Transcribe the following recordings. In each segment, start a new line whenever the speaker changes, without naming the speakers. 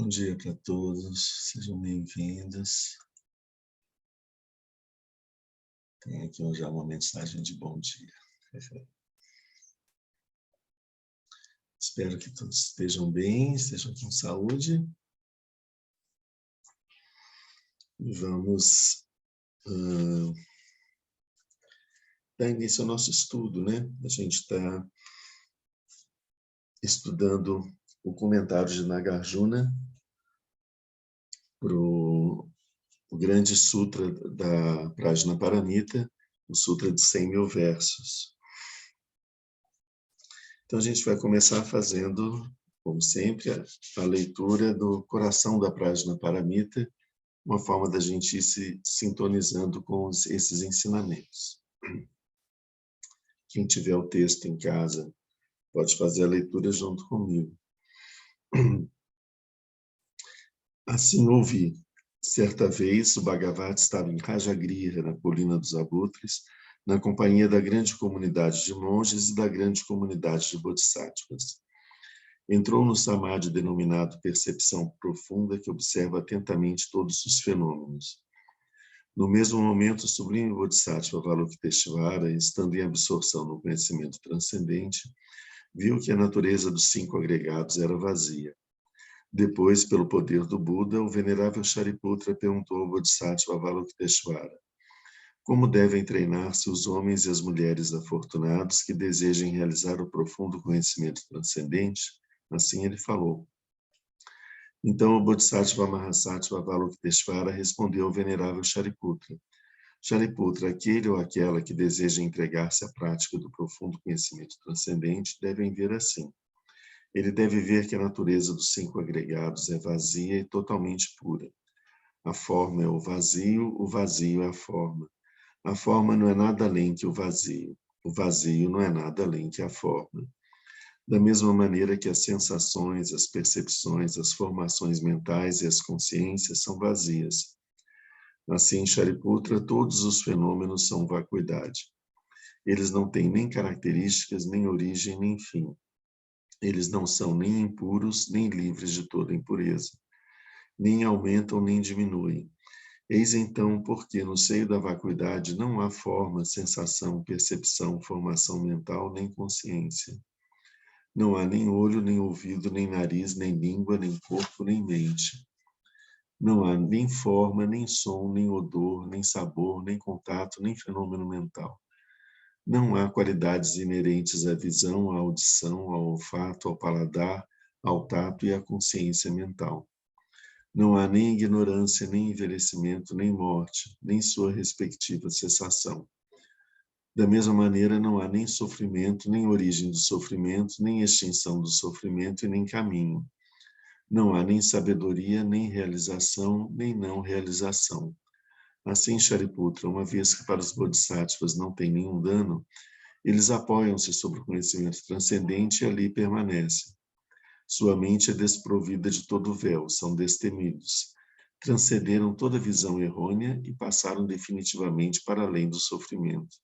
Bom dia para todos, sejam bem-vindos. Tem aqui já uma mensagem de bom dia. Espero que todos estejam bem, estejam com saúde. E vamos dar início ao nosso estudo, né? A gente está estudando o comentário de Nagarjuna para o grande sutra da Prajnaparamita, o sutra de 100.000 versos. Então a gente vai começar fazendo, como sempre, a leitura do coração da Prajnaparamita, uma forma da gente ir se sintonizando com esses ensinamentos. Quem tiver o texto em casa pode fazer a leitura junto comigo. Assim ouvi. Certa vez, o Bhagavata estava em Rajagriha, na Colina dos Abutres, na companhia da grande comunidade de monges e da grande comunidade de bodhisattvas. Entrou no samadhi denominado percepção profunda, que observa atentamente todos os fenômenos. No mesmo momento, o sublime bodhisattva Avalokiteshvara, estando em absorção no conhecimento transcendente, viu que a natureza dos 5 agregados era vazia. Depois, pelo poder do Buda, o venerável Shariputra perguntou ao bodhisattva Avalokiteshvara: como devem treinar-se os homens e as mulheres afortunados que desejem realizar o profundo conhecimento transcendente? Assim ele falou. Então o Bodhisattva Mahasattva Avalokiteshvara respondeu ao venerável Shariputra: Shariputra, aquele ou aquela que deseja entregar-se à prática do profundo conhecimento transcendente devem ver assim. Ele deve ver que a natureza dos 5 agregados é vazia e totalmente pura. A forma é o vazio é a forma. A forma não é nada além que o vazio não é nada além que a forma. Da mesma maneira que as sensações, as percepções, as formações mentais e as consciências são vazias. Assim, Shariputra, todos os fenômenos são vacuidade. Eles não têm nem características, nem origem, nem fim. Eles não são nem impuros, nem livres de toda impureza. Nem aumentam, nem diminuem. Eis então porque no seio da vacuidade não há forma, sensação, percepção, formação mental, nem consciência. Não há nem olho, nem ouvido, nem nariz, nem língua, nem corpo, nem mente. Não há nem forma, nem som, nem odor, nem sabor, nem contato, nem fenômeno mental. Não há qualidades inerentes à visão, à audição, ao olfato, ao paladar, ao tato e à consciência mental. Não há nem ignorância, nem envelhecimento, nem morte, nem sua respectiva cessação. Da mesma maneira, não há nem sofrimento, nem origem do sofrimento, nem extinção do sofrimento e nem caminho. Não há nem sabedoria, nem realização, nem não realização. Assim, Shariputra, uma vez que para os bodhisattvas não tem nenhum dano, eles apoiam-se sobre o conhecimento transcendente e ali permanecem. Sua mente é desprovida de todo véu, são destemidos. Transcenderam toda visão errônea e passaram definitivamente para além do sofrimento.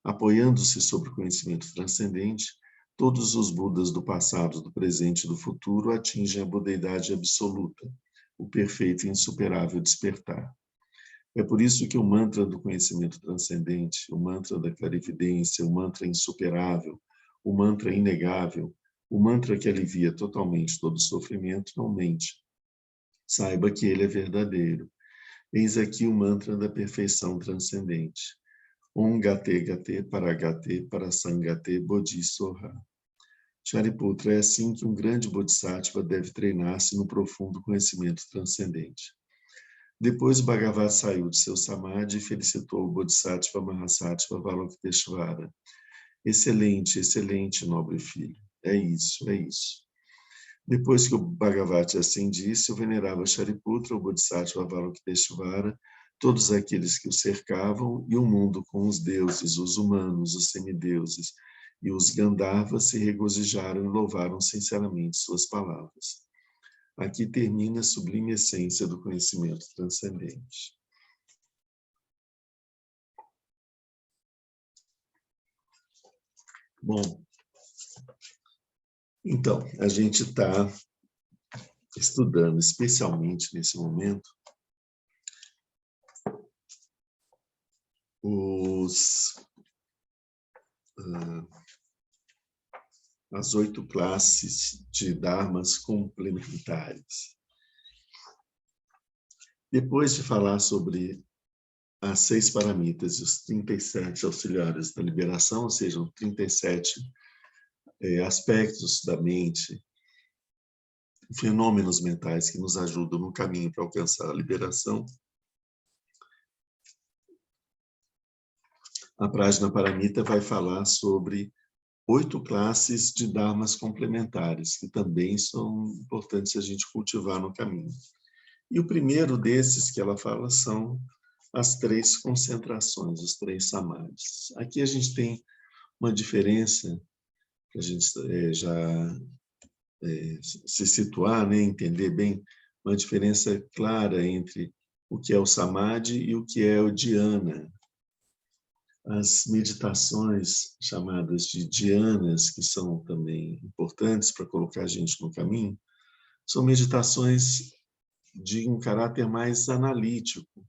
Apoiando-se sobre o conhecimento transcendente, todos os Budas do passado, do presente e do futuro atingem a budeidade absoluta, o perfeito e insuperável despertar. É por isso que o mantra do conhecimento transcendente, o mantra da clarividência, o mantra insuperável, o mantra inegável, o mantra que alivia totalmente todo sofrimento, não mente. Saiba que ele é verdadeiro. Eis aqui o mantra da perfeição transcendente. Om Gate Gate Paragate Parasangate Bodhisoha. Shariputra, é assim que um grande bodhisattva deve treinar-se no profundo conhecimento transcendente. Depois o Bhagavata saiu de seu samadhi e felicitou o Bodhisattva Mahasattva Avalokiteshvara. Excelente, excelente, nobre filho. É isso, é isso. Depois que o Bhagavata assim disse, o venerável Shariputra, o Bodhisattva Avalokiteshvara, todos aqueles que o cercavam e o mundo com os deuses, os humanos, os semideuses e os Gandharvas se regozijaram e louvaram sinceramente suas palavras. Aqui termina a sublime essência do conhecimento transcendente. Bom, então, a gente está estudando, especialmente nesse momento, as 8 classes de dharmas complementares. Depois de falar sobre as 6 paramitas e os 37 auxiliares da liberação, ou seja, 37 aspectos da mente, fenômenos mentais que nos ajudam no caminho para alcançar a liberação, a Prajna Paramita vai falar sobre 8 classes de dharmas complementares, que também são importantes a gente cultivar no caminho. E o primeiro desses que ela fala são as 3 concentrações, os 3 samadhis. Aqui a gente tem uma diferença, para a gente já se situar, né, entender bem, uma diferença clara entre o que é o samadhi e o que é o dhyana. As meditações chamadas de dhyanas, que são também importantes para colocar a gente no caminho, são meditações de um caráter mais analítico.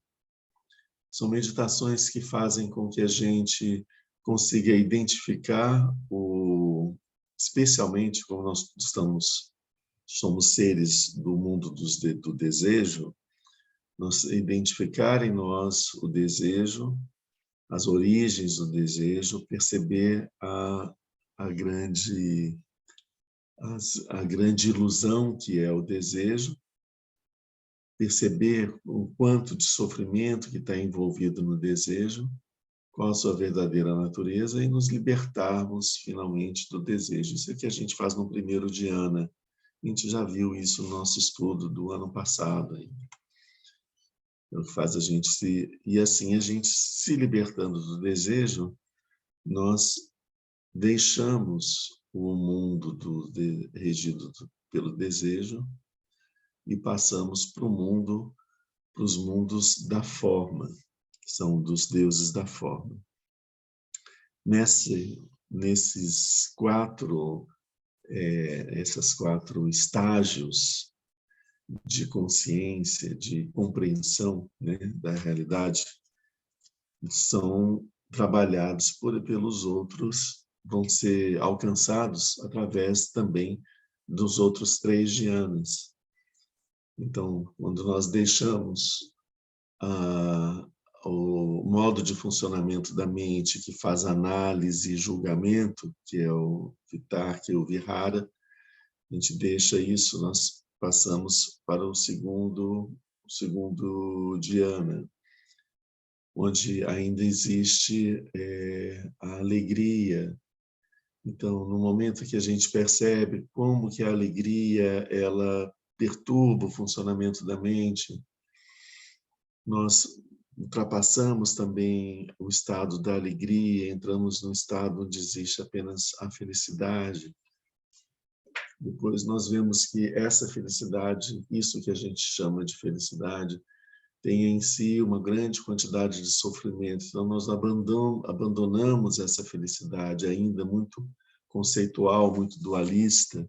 São meditações que fazem com que a gente consiga identificar, especialmente como nós somos seres do mundo do desejo, nós identificar em nós o desejo, as origens do desejo, perceber a grande ilusão que é o desejo, perceber o quanto de sofrimento que está envolvido no desejo, qual a sua verdadeira natureza e nos libertarmos finalmente do desejo. Isso é o que a gente faz no primeiro dhyana. A gente já viu isso no nosso estudo do ano passado. É o que faz a gente E assim, a gente se libertando do desejo, nós deixamos o mundo regido pelo desejo e passamos para os mundos da forma, que são dos deuses da forma. Nesses 4 estágios de consciência, de compreensão, né, da realidade, são trabalhados pelos outros, vão ser alcançados através também dos outros 3 dhyanas. Então, quando nós deixamos o modo de funcionamento da mente que faz análise e julgamento, que é o Vitarka e o Vihara, a gente deixa isso, nós passamos para o segundo dhyana, onde ainda existe a alegria. Então, no momento que a gente percebe como que a alegria ela perturba o funcionamento da mente, nós ultrapassamos também o estado da alegria, entramos num estado onde existe apenas a felicidade. Depois nós vemos que essa felicidade, isso que a gente chama de felicidade, tem em si uma grande quantidade de sofrimento. Então nós abandonamos essa felicidade ainda muito conceitual, muito dualista,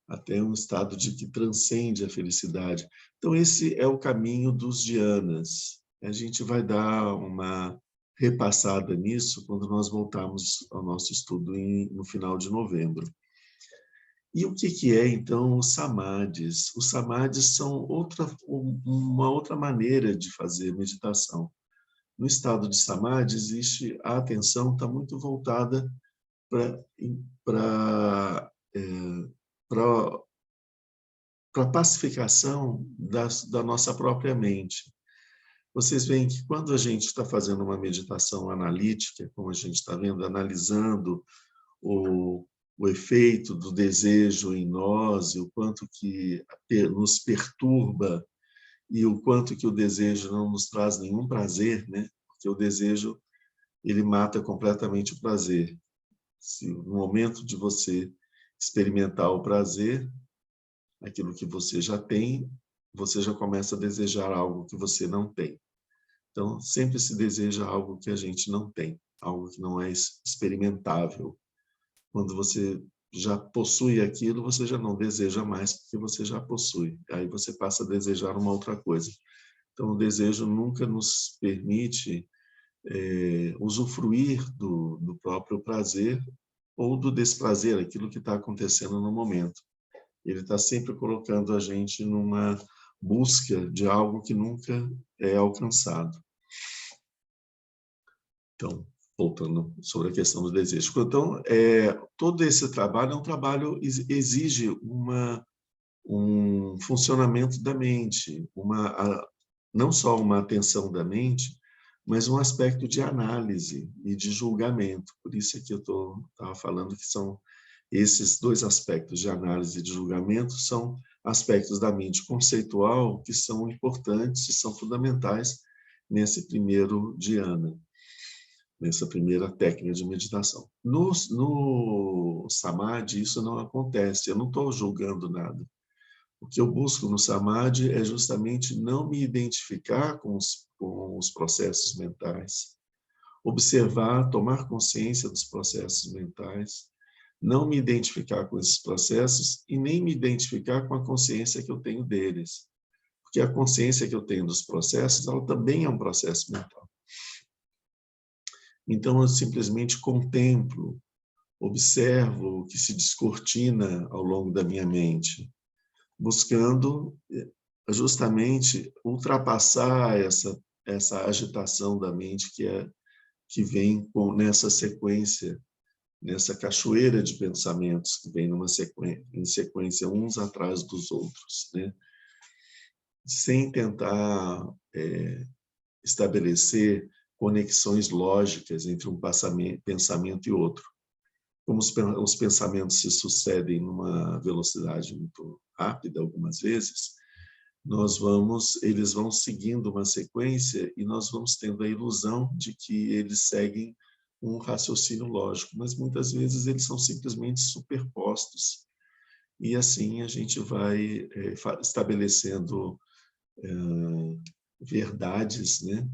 até um estado de que transcende a felicidade. Então esse é o caminho dos dhyanas. A gente vai dar uma repassada nisso quando nós voltarmos ao nosso estudo no final de novembro. E o que é, então, os samadhis? Os samadhis são uma outra maneira de fazer meditação. No estado de samadhi, a atenção está muito voltada para a pacificação da nossa própria mente. Vocês veem que quando a gente está fazendo uma meditação analítica, como a gente está vendo, analisando o efeito do desejo em nós e o quanto que nos perturba e o quanto que o desejo não nos traz nenhum prazer, né? Porque o desejo ele mata completamente o prazer. Se no momento de você experimentar o prazer, aquilo que você já tem, você já começa a desejar algo que você não tem. Então, sempre se deseja algo que a gente não tem, algo que não é experimentável. Quando você já possui aquilo, você já não deseja mais, porque você já possui. Aí você passa a desejar uma outra coisa. Então, o desejo nunca nos permite usufruir do próprio prazer ou do desprazer, aquilo que está acontecendo no momento. Ele está sempre colocando a gente numa busca de algo que nunca é alcançado. Então, voltando sobre a questão do desejo. Então, todo esse trabalho é um trabalho exige um funcionamento da mente, não só uma atenção da mente, mas um aspecto de análise e de julgamento. Por isso é que eu estava falando que são esses dois aspectos de análise e de julgamento, são aspectos da mente conceitual que são importantes e são fundamentais nesse primeiro dhyana, nessa primeira técnica de meditação. No samadhi, isso não acontece, eu não estou julgando nada. O que eu busco no samadhi é justamente não me identificar com os processos mentais, observar, tomar consciência dos processos mentais, não me identificar com esses processos e nem me identificar com a consciência que eu tenho deles. Porque a consciência que eu tenho dos processos, ela também é um processo mental. Então, eu simplesmente contemplo, observo o que se descortina ao longo da minha mente, buscando justamente ultrapassar essa agitação da mente que vem nessa sequência, nessa cachoeira de pensamentos que vem em sequência uns atrás dos outros, né? Sem tentar estabelecer conexões lógicas entre um pensamento e outro. Como os pensamentos se sucedem numa velocidade muito rápida, algumas vezes, eles vão seguindo uma sequência e nós vamos tendo a ilusão de que eles seguem um raciocínio lógico, mas muitas vezes eles são simplesmente superpostos. E assim a gente vai estabelecendo verdades, né,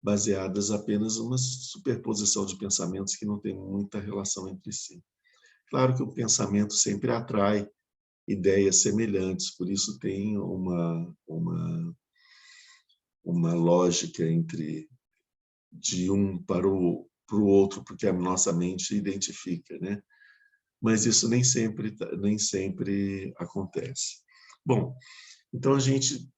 baseadas apenas numa superposição de pensamentos que não tem muita relação entre si. Claro que o pensamento sempre atrai ideias semelhantes, por isso tem uma lógica de um para o outro, porque a nossa mente identifica, né? Mas isso nem sempre acontece. Bom, então a gente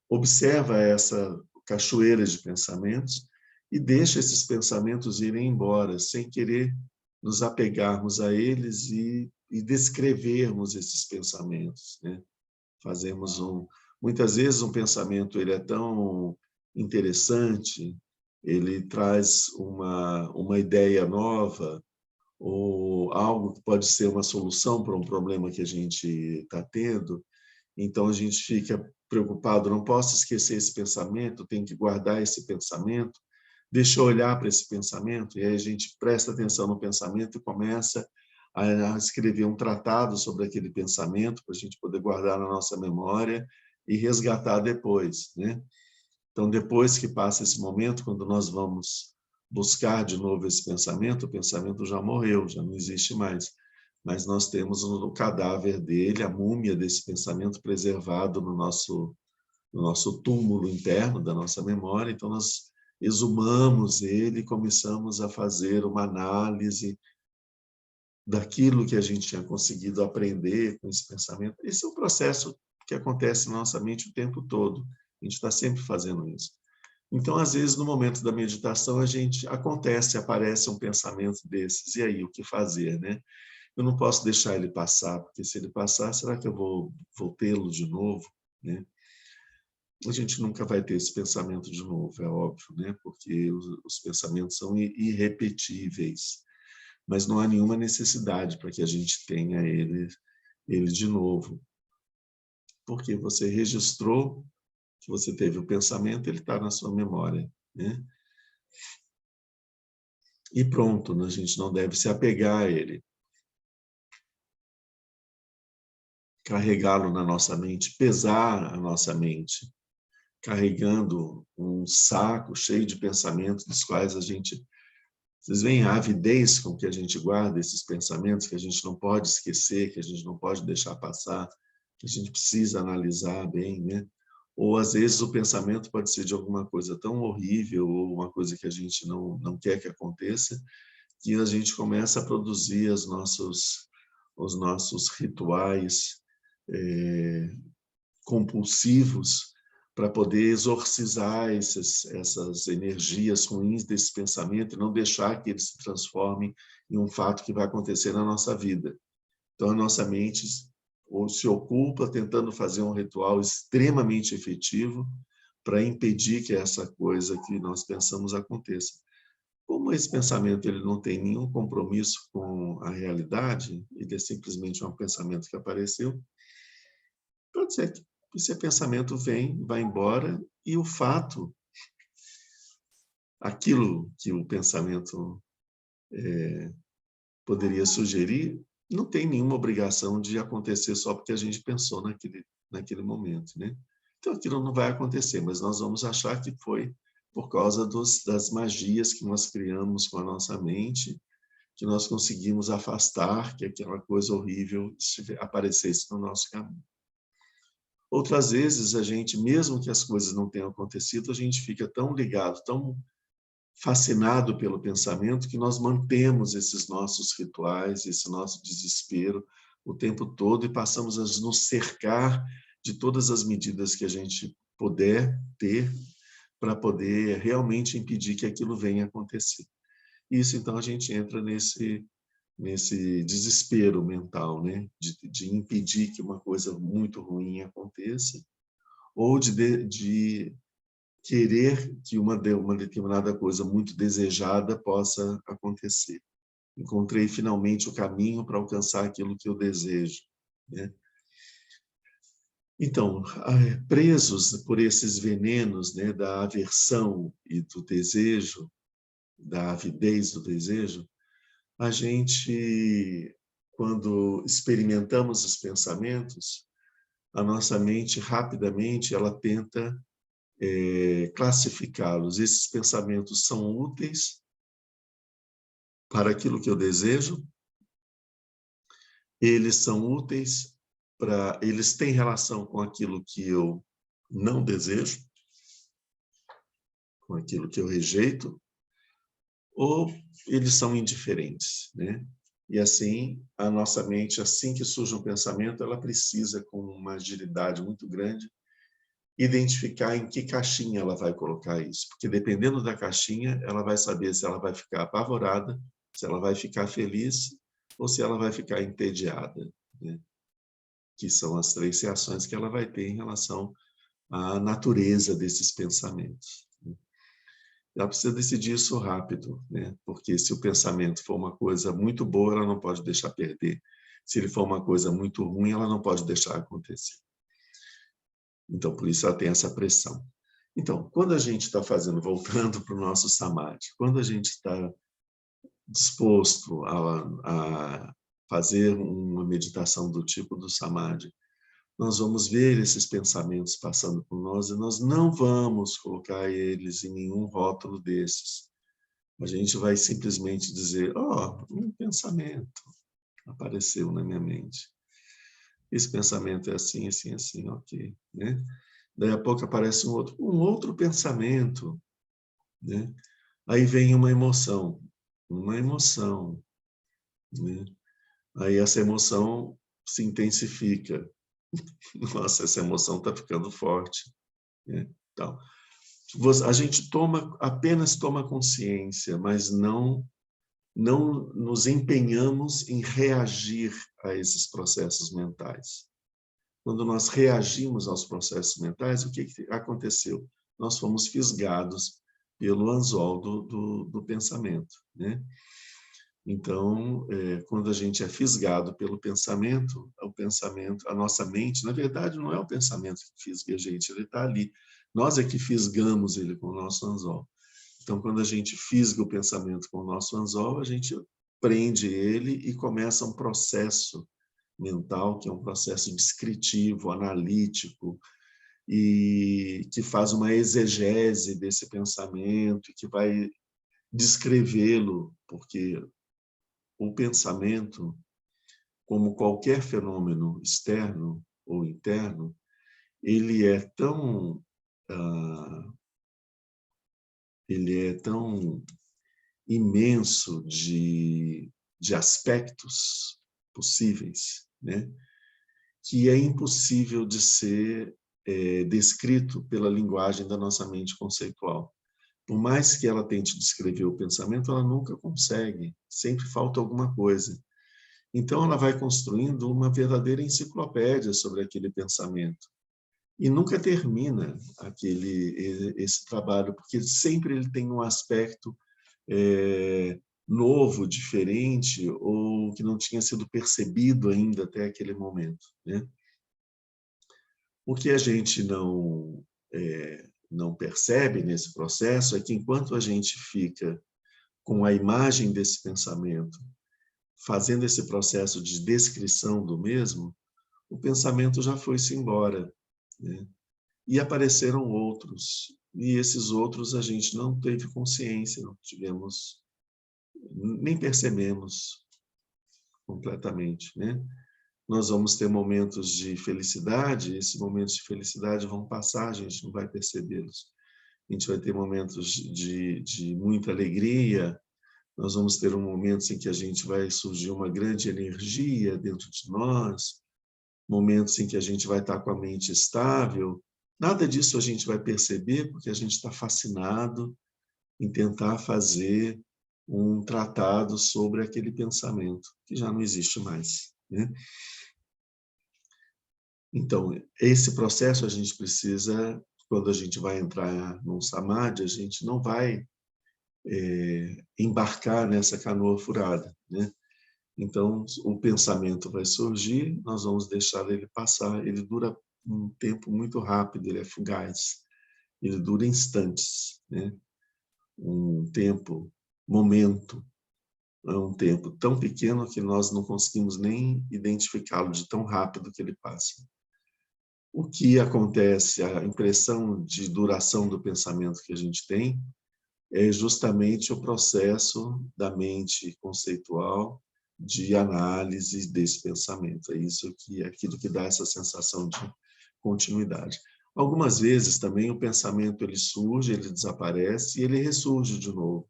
observa essa cachoeira de pensamentos e deixa esses pensamentos irem embora, sem querer nos apegarmos a eles e descrevermos esses pensamentos, né? Muitas vezes um pensamento ele é tão interessante, ele traz uma ideia nova, ou algo que pode ser uma solução para um problema que a gente está tendo, então a gente fica preocupado, não posso esquecer esse pensamento, tenho que guardar esse pensamento, deixa eu olhar para esse pensamento, e aí a gente presta atenção no pensamento e começa a escrever um tratado sobre aquele pensamento, para a gente poder guardar na nossa memória e resgatar depois, né? Então, depois que passa esse momento, quando nós vamos buscar de novo esse pensamento, o pensamento já morreu, já não existe mais. Mas nós temos o cadáver dele, a múmia desse pensamento preservado no nosso túmulo interno da nossa memória. Então, nós exumamos ele e começamos a fazer uma análise daquilo que a gente tinha conseguido aprender com esse pensamento. Esse é um processo que acontece na nossa mente o tempo todo. A gente está sempre fazendo isso. Então, às vezes, no momento da meditação, aparece um pensamento desses. E aí, o que fazer, né? Eu não posso deixar ele passar, porque se ele passar, será que eu vou tê-lo de novo, né? A gente nunca vai ter esse pensamento de novo, é óbvio, né? Porque os pensamentos são irrepetíveis. Mas não há nenhuma necessidade para que a gente tenha ele de novo. Porque você registrou que você teve o pensamento, ele está na sua memória, né? E pronto, a gente não deve se apegar a ele. Carregá-lo na nossa mente, pesar a nossa mente, carregando um saco cheio de pensamentos dos quais a gente Vocês veem a avidez com que a gente guarda esses pensamentos que a gente não pode esquecer, que a gente não pode deixar passar, que a gente precisa analisar bem, né? Ou, às vezes, o pensamento pode ser de alguma coisa tão horrível ou uma coisa que a gente não quer que aconteça, que a gente começa a produzir os nossos rituais compulsivos para poder exorcizar essas energias ruins desse pensamento e não deixar que ele se transforme em um fato que vai acontecer na nossa vida. Então, a nossa mente se ocupa tentando fazer um ritual extremamente efetivo para impedir que essa coisa que nós pensamos aconteça. Como esse pensamento ele não tem nenhum compromisso com a realidade, ele é simplesmente um pensamento que apareceu, pode ser que esse pensamento vem, vai embora, e o fato, aquilo que o pensamento poderia sugerir, não tem nenhuma obrigação de acontecer só porque a gente pensou naquele momento, né? Então, aquilo não vai acontecer, mas nós vamos achar que foi por causa das magias que nós criamos com a nossa mente, que nós conseguimos afastar que aquela coisa horrível aparecesse no nosso caminho. Outras vezes, a gente, mesmo que as coisas não tenham acontecido, a gente fica tão ligado, tão fascinado pelo pensamento, que nós mantemos esses nossos rituais, esse nosso desespero o tempo todo e passamos a nos cercar de todas as medidas que a gente puder ter para poder realmente impedir que aquilo venha acontecer. Isso, então, a gente entra nesse desespero mental, né? de impedir que uma coisa muito ruim aconteça, ou de querer que uma determinada coisa muito desejada possa acontecer. Encontrei finalmente o caminho para alcançar aquilo que eu desejo, né? Então, presos por esses venenos, né, da aversão e do desejo, da avidez do desejo, a gente, quando experimentamos os pensamentos, a nossa mente rapidamente ela tenta classificá-los. Esses pensamentos são úteis para aquilo que eu desejo, eles são úteis eles têm relação com aquilo que eu não desejo, com aquilo que eu rejeito, ou eles são indiferentes, né? E assim, a nossa mente, assim que surge um pensamento, ela precisa, com uma agilidade muito grande, identificar em que caixinha ela vai colocar isso. Porque dependendo da caixinha, ela vai saber se ela vai ficar apavorada, se ela vai ficar feliz ou se ela vai ficar entediada, né? Que são as 3 reações que ela vai ter em relação à natureza desses pensamentos. Ela precisa decidir isso rápido, né? Porque se o pensamento for uma coisa muito boa, ela não pode deixar perder. Se ele for uma coisa muito ruim, ela não pode deixar acontecer. Então, por isso ela tem essa pressão. Então, quando a gente está fazendo, voltando para o nosso samadhi, quando a gente está disposto a fazer uma meditação do tipo do samadhi, nós vamos ver esses pensamentos passando por nós e nós não vamos colocar eles em nenhum rótulo desses. A gente vai simplesmente dizer, um pensamento apareceu na minha mente. Esse pensamento é assim, assim, assim, ok, né? Daí a pouco aparece um outro pensamento, né? Aí vem uma emoção, né? Aí essa emoção se intensifica. Nossa, essa emoção está ficando forte, né? Então, a gente apenas toma consciência, mas não nos empenhamos em reagir a esses processos mentais. Quando nós reagimos aos processos mentais, o que aconteceu? Nós fomos fisgados pelo anzol do pensamento, né? Então, quando a gente é fisgado pelo pensamento, a nossa mente, na verdade, não é o pensamento que fisga a gente, ele está ali. Nós é que fisgamos ele com o nosso anzol. Então, quando a gente fisga o pensamento com o nosso anzol, a gente prende ele e começa um processo mental, que é um processo descritivo, analítico, e que faz uma exegese desse pensamento, que vai descrevê-lo, porque o pensamento, como qualquer fenômeno externo ou interno, ele é tão imenso de aspectos possíveis, né? Que é impossível de ser descrito pela linguagem da nossa mente conceitual. Por mais que ela tente descrever o pensamento, ela nunca consegue, sempre falta alguma coisa. Então, ela vai construindo uma verdadeira enciclopédia sobre aquele pensamento. E nunca termina esse trabalho, porque sempre ele tem um aspecto novo, diferente, ou que não tinha sido percebido ainda até aquele momento, né? O que a gente não percebe nesse processo é que, enquanto a gente fica com a imagem desse pensamento, fazendo esse processo de descrição do mesmo, o pensamento já foi-se embora, né? E apareceram outros, e esses outros a gente não teve consciência, não tivemos, nem percebemos completamente, né? Nós vamos ter momentos de felicidade, e esses momentos de felicidade vão passar, a gente não vai percebê-los. A gente vai ter momentos de muita alegria, nós vamos ter momentos em que a gente vai surgir uma grande energia dentro de nós, momentos em que a gente vai estar com a mente estável. Nada disso a gente vai perceber porque a gente está fascinado em tentar fazer um tratado sobre aquele pensamento, que já não existe mais, né? Então, esse processo a gente precisa, quando a gente vai entrar num samadhi, a gente não vai embarcar nessa canoa furada, né? Então, o pensamento vai surgir, nós vamos deixar ele passar, ele dura um tempo muito rápido, ele é fugaz, ele dura instantes, né? Um tempo, momento, é um tempo tão pequeno que nós não conseguimos nem identificá-lo de tão rápido que ele passa. O que acontece, a impressão de duração do pensamento que a gente tem, é justamente o processo da mente conceitual de análise desse pensamento. É isso que é aquilo que dá essa sensação de continuidade. Algumas vezes também o pensamento ele surge, ele desaparece e ele ressurge de novo.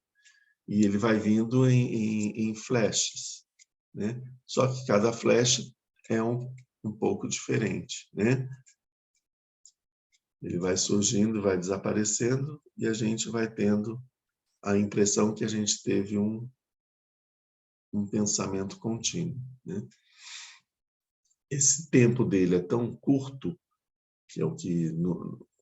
E ele vai vindo em flashes, né? Só que cada flash é um pouco diferente, né? Ele vai surgindo, vai desaparecendo e a gente vai tendo a impressão que a gente teve um pensamento contínuo, né? Esse tempo dele é tão curto, que é o que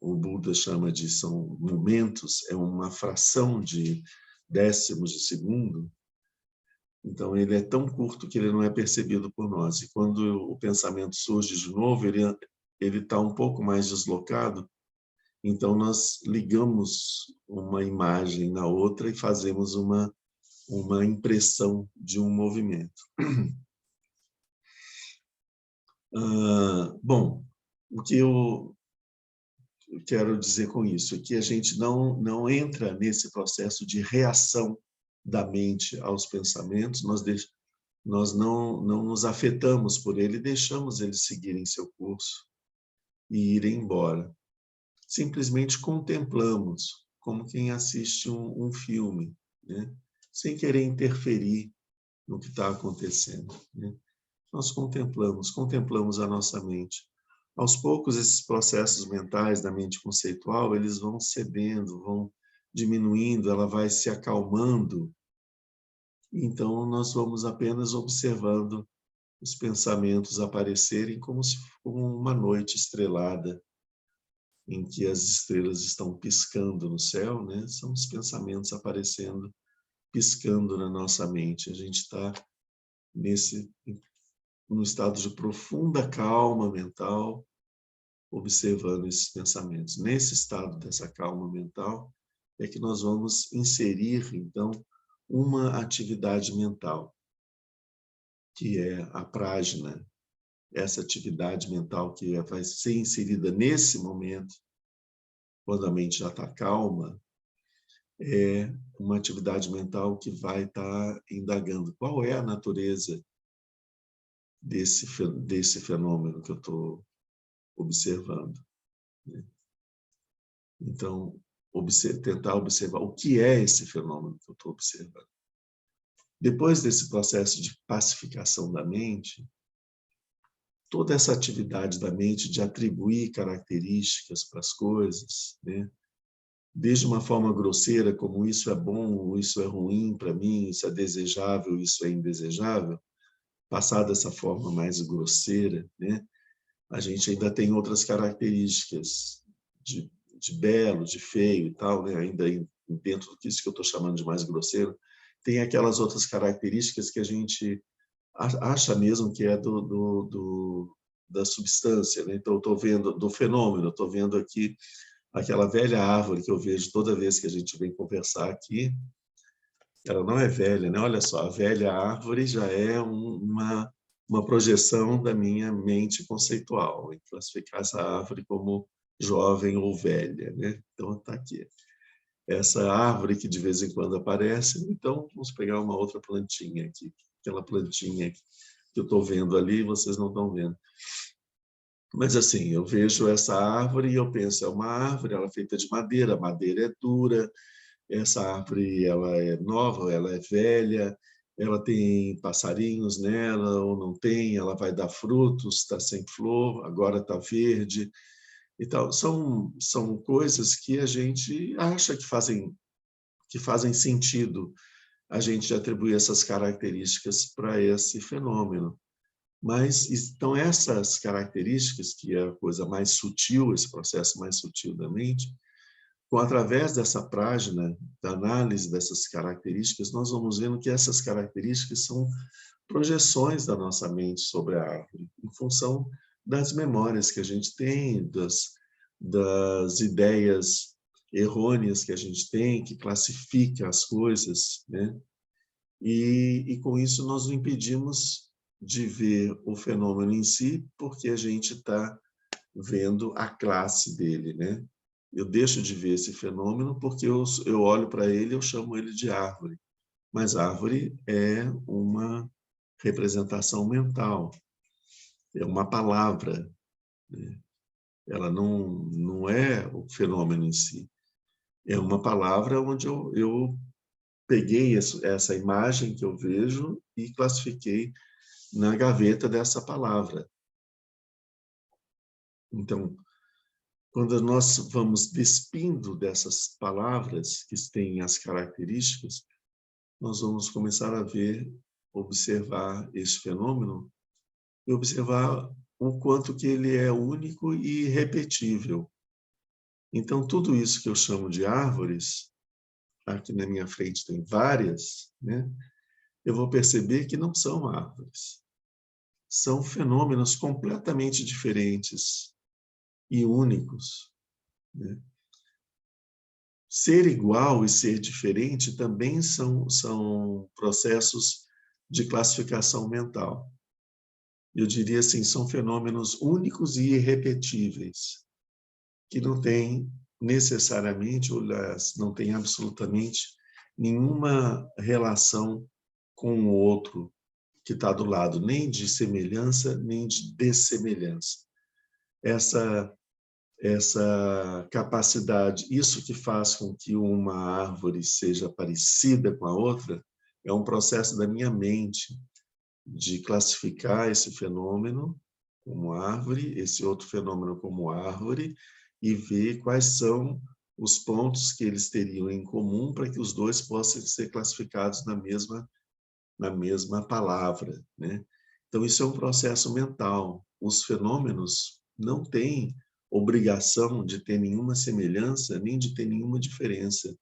o Buda chama de são momentos, é uma fração de décimos de segundo, então ele é tão curto que ele não é percebido por nós. E quando o pensamento surge de novo, ele está um pouco mais deslocado, então nós ligamos uma imagem na outra e fazemos uma impressão de um movimento. Bom, o que eu quero dizer com isso é que a gente não entra nesse processo de reação da mente aos pensamentos, nós não nos afetamos por ele, deixamos ele seguir em seu curso e ir embora. Simplesmente contemplamos, como quem assiste um filme, né? Sem querer interferir no que está acontecendo, né? Nós contemplamos a nossa mente. Aos poucos, esses processos mentais da mente conceitual, eles vão cedendo, vão diminuindo, ela vai se acalmando. Então, nós vamos apenas observando os pensamentos aparecerem como uma noite estrelada, em que as estrelas estão piscando no céu, né? São os pensamentos aparecendo, piscando na nossa mente. A gente está num estado de profunda calma mental, observando esses pensamentos. Nesse estado dessa calma mental é que nós vamos inserir, então, uma atividade mental, que é a prajna. Essa atividade mental que vai ser inserida nesse momento, quando a mente já está calma, é uma atividade mental que vai estar indagando qual é a natureza desse fenômeno que eu estou observando, né? Então, tentar observar o que é esse fenômeno que eu estou observando. Depois desse processo de pacificação da mente, toda essa atividade da mente de atribuir características para as coisas, né? Desde uma forma grosseira, como isso é bom, isso é ruim para mim, isso é desejável, isso é indesejável, passar dessa forma mais grosseira, né? A gente ainda tem outras características de belo, de feio e tal, né? Ainda dentro disso que eu estou chamando de mais grosseiro, tem aquelas outras características que a gente acha mesmo que é da substância, né? Então, eu estou vendo do fenômeno, estou vendo aqui aquela velha árvore que eu vejo toda vez que a gente vem conversar aqui. Ela não é velha, né? Olha só, a velha árvore já é uma projeção da minha mente conceitual, em classificar essa árvore como jovem ou velha, né? Então, está aqui. Essa árvore que de vez em quando aparece, então vamos pegar uma outra plantinha aqui, aquela plantinha que eu estou vendo ali, vocês não estão vendo. Mas assim, eu vejo essa árvore e eu penso, é uma árvore, ela é feita de madeira, a madeira é dura, essa árvore ela é nova, ela é velha, ela tem passarinhos nela ou não tem, ela vai dar frutos, está sem flor, agora está verde. Então, são coisas que a gente acha que fazem sentido a gente atribuir essas características para esse fenômeno. Mas, então, essas características, que é a coisa mais sutil, esse processo mais sutil da mente, através dessa página, da análise dessas características, nós vamos vendo que essas características são projeções da nossa mente sobre a árvore, em função das memórias que a gente tem, das ideias errôneas que a gente tem, que classifica as coisas, né? E com isso nós o impedimos de ver o fenômeno em si, porque a gente está vendo a classe dele, né? Eu deixo de ver esse fenômeno porque eu olho para ele e eu chamo ele de árvore. Mas árvore é uma representação mental, é uma palavra, né? Ela não é o fenômeno em si. É uma palavra onde eu peguei essa imagem que eu vejo e classifiquei na gaveta dessa palavra. Então, quando nós vamos despindo dessas palavras que têm as características, nós vamos começar a ver, observar esse fenômeno e observar o quanto que ele é único e irrepetível. Então, tudo isso que eu chamo de árvores, aqui na minha frente tem várias, né? Eu vou perceber que não são árvores. São fenômenos completamente diferentes e únicos, né? Ser igual e ser diferente também são processos de classificação mental. Eu diria assim, são fenômenos únicos e irrepetíveis, que não têm necessariamente, ou não têm absolutamente nenhuma relação com o outro que está do lado, nem de semelhança, nem de dessemelhança. Essa capacidade, isso que faz com que uma árvore seja parecida com a outra, é um processo da minha mente de classificar esse fenômeno como árvore, esse outro fenômeno como árvore, e ver quais são os pontos que eles teriam em comum para que os dois possam ser classificados na mesma palavra, né? Então, isso é um processo mental. Os fenômenos não têm obrigação de ter nenhuma semelhança, nem de ter nenhuma diferença.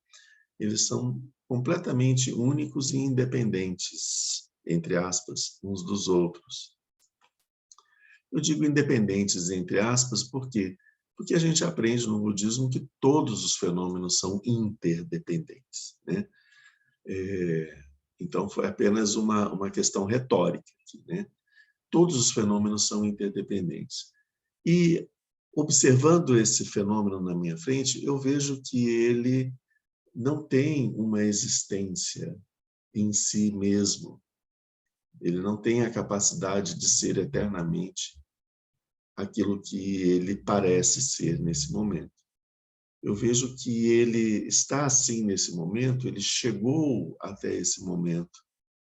Eles são completamente únicos e independentes, entre aspas, uns dos outros. Eu digo independentes, entre aspas, por quê? Porque a gente aprende no budismo que todos os fenômenos são interdependentes, né? Então, foi apenas uma questão retórica aqui, né? Todos os fenômenos são interdependentes. E, observando esse fenômeno na minha frente, eu vejo que ele não tem uma existência em si mesmo. Ele não tem a capacidade de ser eternamente aquilo que ele parece ser nesse momento. Eu vejo que ele está assim nesse momento, ele chegou até esse momento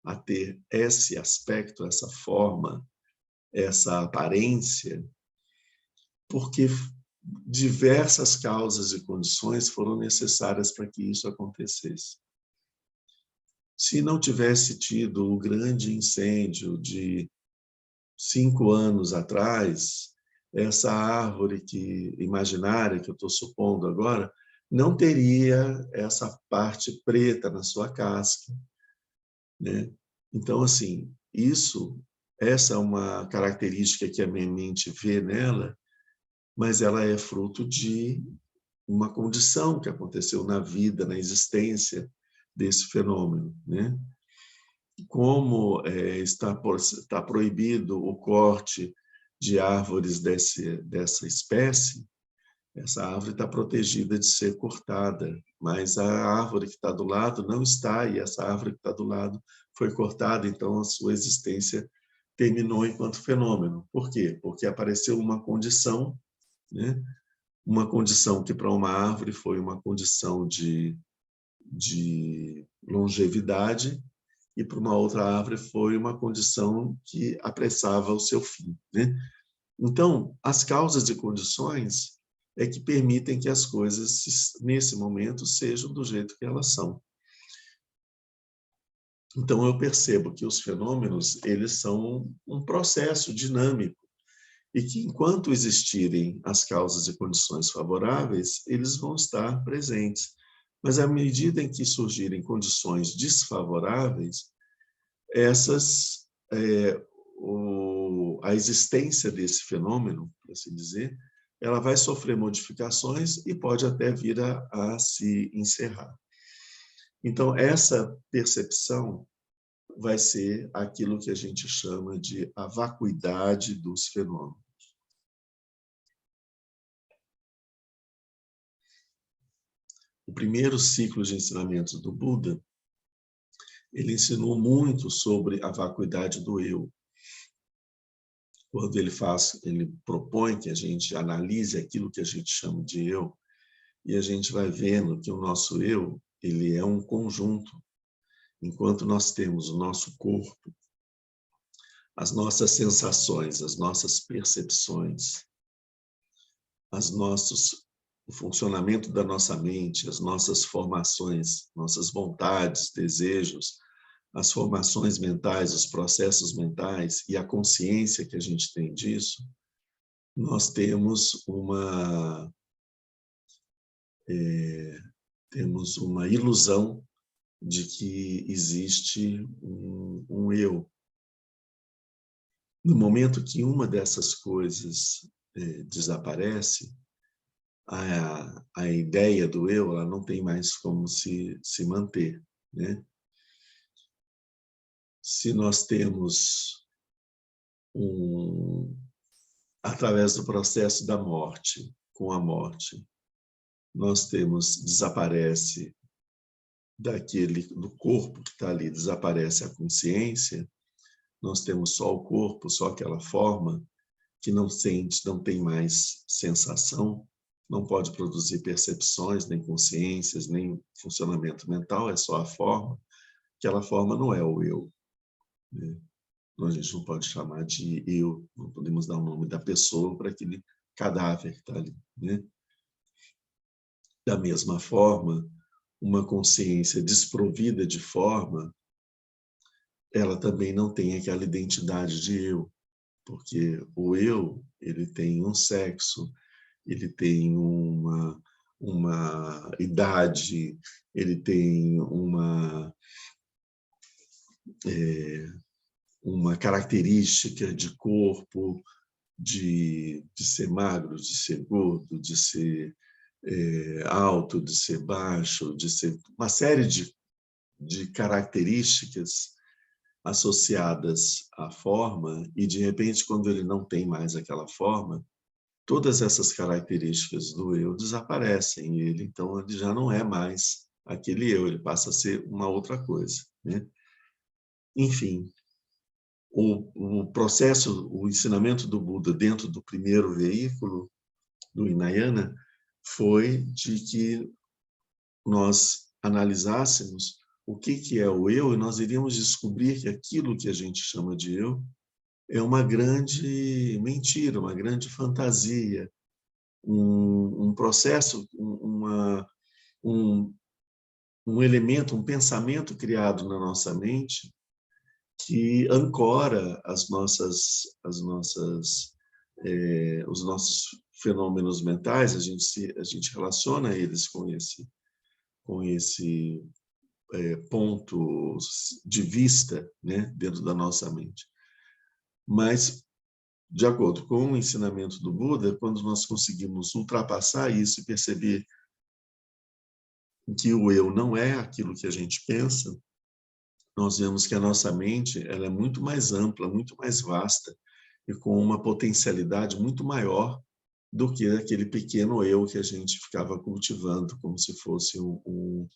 a ter esse aspecto, essa forma, essa aparência, porque diversas causas e condições foram necessárias para que isso acontecesse. Se não tivesse tido o grande incêndio de 5 anos atrás, essa árvore imaginária que eu estou supondo agora, não teria essa parte preta na sua casca, né? Então, assim, essa é uma característica que a minha mente vê nela, mas ela é fruto de uma condição que aconteceu na vida, na existência desse fenômeno, né? Como está proibido o corte de árvores dessa espécie, essa árvore está protegida de ser cortada, mas a árvore que está do lado não está, e essa árvore que está do lado foi cortada, então a sua existência terminou enquanto fenômeno. Por quê? Porque apareceu uma condição, né? Uma condição que para uma árvore foi uma condição de longevidade, e para uma outra árvore foi uma condição que apressava o seu fim, né? Então, as causas e condições é que permitem que as coisas, nesse momento, sejam do jeito que elas são. Então, eu percebo que os fenômenos, eles são um processo dinâmico, e que, enquanto existirem as causas e condições favoráveis, eles vão estar presentes. Mas, à medida em que surgirem condições desfavoráveis, a existência desse fenômeno, por assim dizer, ela vai sofrer modificações e pode até vir a se encerrar. Então, essa percepção vai ser aquilo que a gente chama de a vacuidade dos fenômenos. O primeiro ciclo de ensinamentos do Buda, ele ensinou muito sobre a vacuidade do eu. Quando ele propõe que a gente analise aquilo que a gente chama de eu, e a gente vai vendo que o nosso eu, ele é um conjunto. Enquanto nós temos o nosso corpo, as nossas sensações, as nossas percepções, o funcionamento da nossa mente, as nossas formações, nossas vontades, desejos, as formações mentais, os processos mentais e a consciência que a gente tem disso, nós temos uma ilusão de que existe um eu. No momento que uma dessas coisas desaparece, a ideia do eu, ela não tem mais como se manter, né? Se nós temos através do processo da morte, com a morte, nós desaparece do corpo que está ali, desaparece a consciência, nós temos só o corpo, só aquela forma que não sente, não tem mais sensação, não pode produzir percepções, nem consciências, nem funcionamento mental, é só a forma. Aquela forma não é o eu, né? A gente não pode chamar de eu, não podemos dar o nome da pessoa para aquele cadáver que está ali, né? Da mesma forma, uma consciência desprovida de forma, ela também não tem aquela identidade de eu, porque o eu, ele tem um sexo, ele tem uma idade, ele tem uma característica de corpo, de ser magro, de ser gordo, de ser alto, de ser baixo, de ser uma série de características associadas à forma, e de repente, quando ele não tem mais aquela forma, todas essas características do eu desaparecem, então ele já não é mais aquele eu, ele passa a ser uma outra coisa, né? Enfim, o processo, o ensinamento do Buda dentro do primeiro veículo, do Hinayana, foi de que nós analisássemos o que é o eu, e nós iríamos descobrir que aquilo que a gente chama de eu é uma grande mentira, uma grande fantasia, um processo, um, um elemento, um pensamento criado na nossa mente que ancora os nossos fenômenos mentais. A gente relaciona eles com esse ponto de vista, né, dentro da nossa mente. Mas, de acordo com o ensinamento do Buda, quando nós conseguimos ultrapassar isso e perceber que o eu não é aquilo que a gente pensa, nós vemos que a nossa mente ela é muito mais ampla, muito mais vasta e com uma potencialidade muito maior do que aquele pequeno eu que a gente ficava cultivando como se fosse um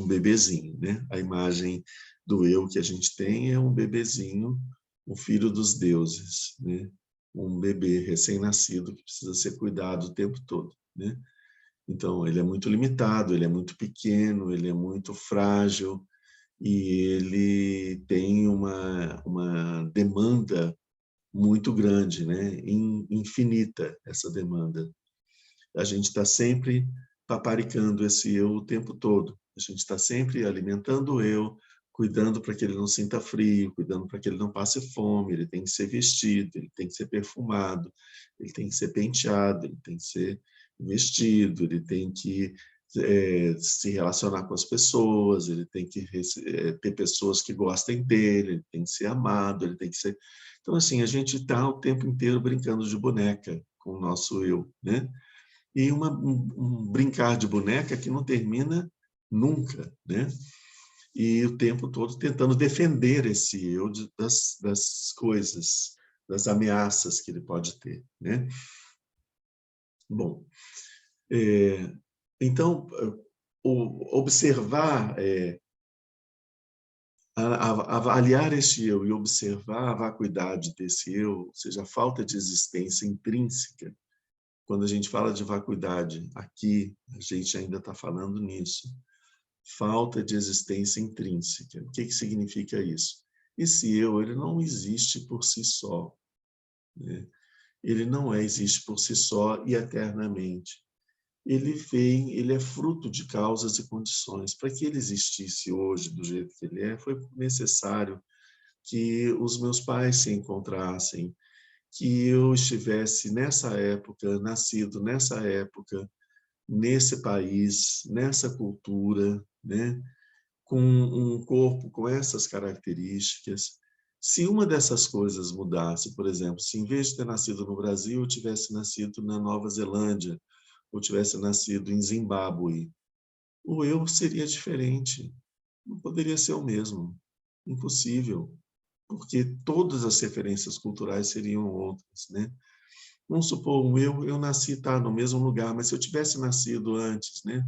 bebezinho, né? A imagem do eu que a gente tem é um bebezinho, um filho dos deuses, né? Um bebê recém-nascido que precisa ser cuidado o tempo todo, né? Então, ele é muito limitado, ele é muito pequeno, ele é muito frágil e ele tem uma demanda muito grande, né? Infinita essa demanda. A gente está sempre paparicando esse eu o tempo todo. A gente está sempre alimentando o eu, cuidando para que ele não sinta frio, cuidando para que ele não passe fome, ele tem que ser vestido, ele tem que ser perfumado, ele tem que ser penteado, ele tem que ser vestido, ele tem que se relacionar com as pessoas, ele tem que ter pessoas que gostem dele, ele tem que ser amado, ele tem que ser... Então, assim, a gente está o tempo inteiro brincando de boneca com o nosso eu, né? E um brincar de boneca que não termina nunca, né? E o tempo todo tentando defender esse eu das coisas, das ameaças que ele pode ter, né? Bom, então, observar, avaliar esse eu e observar a vacuidade desse eu, ou seja, a falta de existência intrínseca. Quando a gente fala de vacuidade, aqui a gente ainda está falando nisso. Falta de existência intrínseca. O que significa isso? Esse eu, ele não existe por si só, né? Ele não existe por si só e eternamente. Ele é fruto de causas e condições. Para que ele existisse hoje do jeito que ele é, foi necessário que os meus pais se encontrassem, que eu estivesse nessa época, nascido nessa época, nesse país, nessa cultura, né? Com um corpo com essas características. Se uma dessas coisas mudasse, por exemplo, se em vez de ter nascido no Brasil, eu tivesse nascido na Nova Zelândia, ou tivesse nascido em Zimbábue, o eu seria diferente. Não poderia ser o mesmo. Impossível. Porque todas as referências culturais seriam outras, né? Vamos supor, eu nasci no mesmo lugar, mas se eu tivesse nascido antes, né?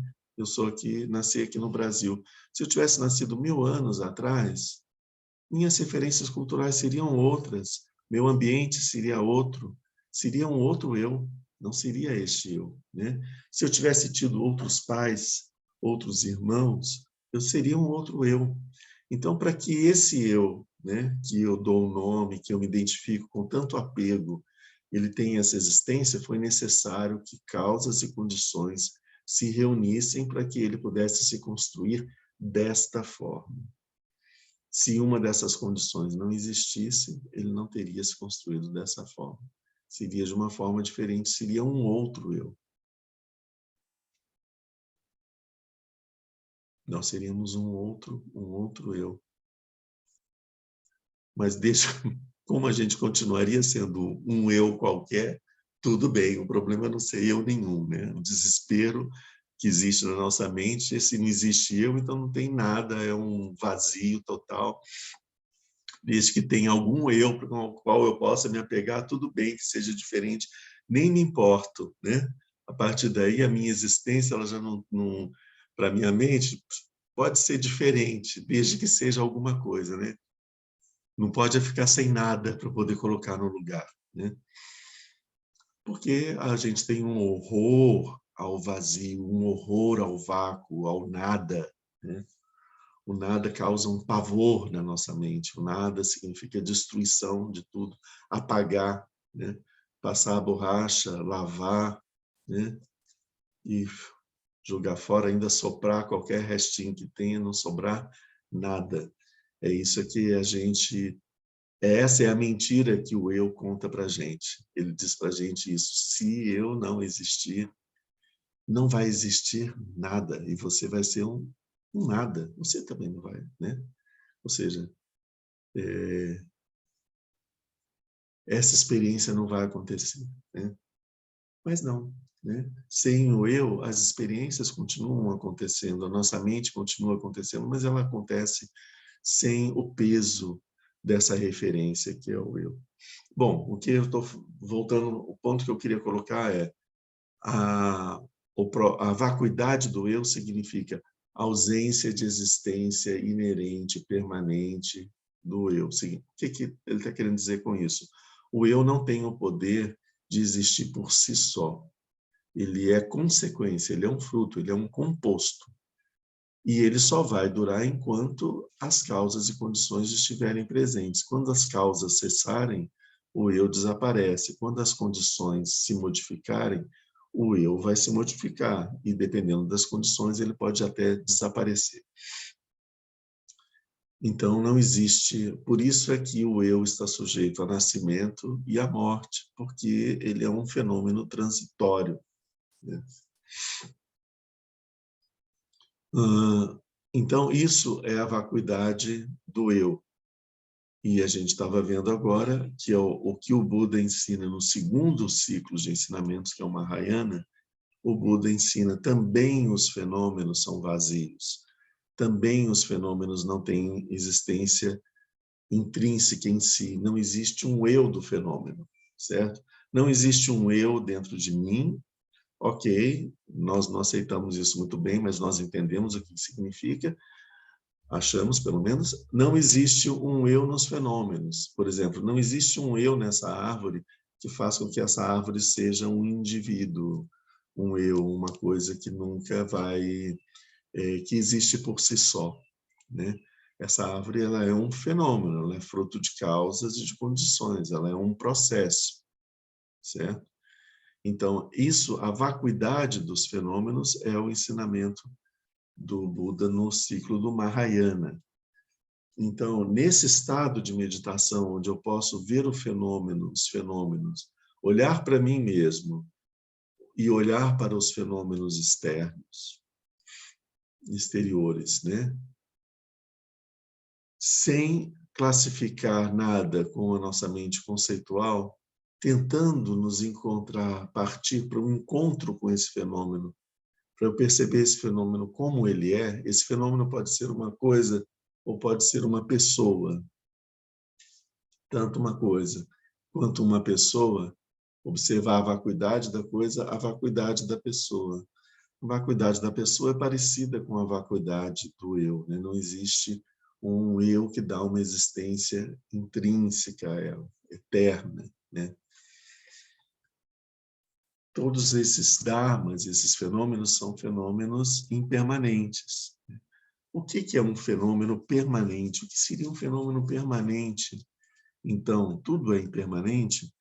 Nasci aqui no Brasil. Se eu tivesse nascido 1000 anos atrás, minhas referências culturais seriam outras, meu ambiente seria outro, seria um outro eu, não seria este eu, né? Se eu tivesse tido outros pais, outros irmãos, eu seria um outro eu. Então, para que esse eu, né, que eu dou um nome, que eu me identifico com tanto apego, ele tenha essa existência, foi necessário que causas e condições se reunissem para que ele pudesse se construir desta forma. Se uma dessas condições não existisse, ele não teria se construído dessa forma. Seria de uma forma diferente, seria um outro eu. Nós seríamos um outro eu. Mas como a gente continuaria sendo um eu qualquer, tudo bem, o problema é não ser eu nenhum, né? O desespero que existe na nossa mente, se não existe eu, então não tem nada, é um vazio total. Desde que tenha algum eu com o qual eu possa me apegar, tudo bem que seja diferente, nem me importo, né? A partir daí, a minha existência ela já para minha mente, pode ser diferente, desde que seja alguma coisa, né? Não pode ficar sem nada para poder colocar no lugar, né? Porque a gente tem um horror ao vazio, um horror ao vácuo, ao nada, né? O nada causa um pavor na nossa mente. O nada significa destruição de tudo, apagar, né? Passar a borracha, lavar, né? E jogar fora, ainda soprar qualquer restinho que tenha, não sobrar nada. É isso que a gente... Essa é a mentira que o eu conta para a gente. Ele diz para a gente isso: se eu não existir, não vai existir nada, e você vai ser um nada. Você também não vai, né? Ou seja, essa experiência não vai acontecer, né? Mas não, né? Sem o eu, as experiências continuam acontecendo, a nossa mente continua acontecendo, mas ela acontece sem o peso dessa referência que é o eu. Bom, o que eu estou voltando, o ponto que eu queria colocar é a vacuidade do eu significa ausência de existência inerente, permanente do eu. O que ele está querendo dizer com isso? O eu não tem o poder de existir por si só. Ele é consequência, ele é um fruto, ele é um composto. E ele só vai durar enquanto as causas e condições estiverem presentes. Quando as causas cessarem, o eu desaparece. Quando as condições se modificarem, o eu vai se modificar. E, dependendo das condições, ele pode até desaparecer. Então, não existe... Por isso é que o eu está sujeito ao nascimento e à morte, porque ele é um fenômeno transitório, né? Então, isso é a vacuidade do eu. E a gente estava vendo agora que é o que o Buda ensina no segundo ciclo de ensinamentos, que é o Mahayana. O Buda ensina também os fenômenos são vazios. Também os fenômenos não têm existência intrínseca em si. Não existe um eu do fenômeno, certo? Não existe um eu dentro de mim. Ok, nós não aceitamos isso muito bem, mas nós entendemos o que significa. Achamos, pelo menos, não existe um eu nos fenômenos. Por exemplo, não existe um eu nessa árvore que faça com que essa árvore seja um indivíduo, um eu, uma coisa que nunca vai, que existe por si só, né? Essa árvore, ela é um fenômeno, ela é fruto de causas e de condições, ela é um processo, certo? Então, isso, a vacuidade dos fenômenos é o ensinamento do Buda no ciclo do Mahayana. Então, nesse estado de meditação, onde eu posso ver os fenômenos, olhar para mim mesmo e olhar para os fenômenos externos, exteriores, né? Sem classificar nada com a nossa mente conceitual, tentando nos encontrar, partir para um encontro com esse fenômeno, para eu perceber esse fenômeno como ele é. Esse fenômeno pode ser uma coisa ou pode ser uma pessoa. Tanto uma coisa quanto uma pessoa, observar a vacuidade da coisa, a vacuidade da pessoa. A vacuidade da pessoa é parecida com a vacuidade do eu, né? Não existe um eu que dá uma existência intrínseca a ela, eterna, né? Todos esses dharmas, esses fenômenos, são fenômenos impermanentes. O que é um fenômeno permanente? O que seria um fenômeno permanente? Então, tudo é impermanente?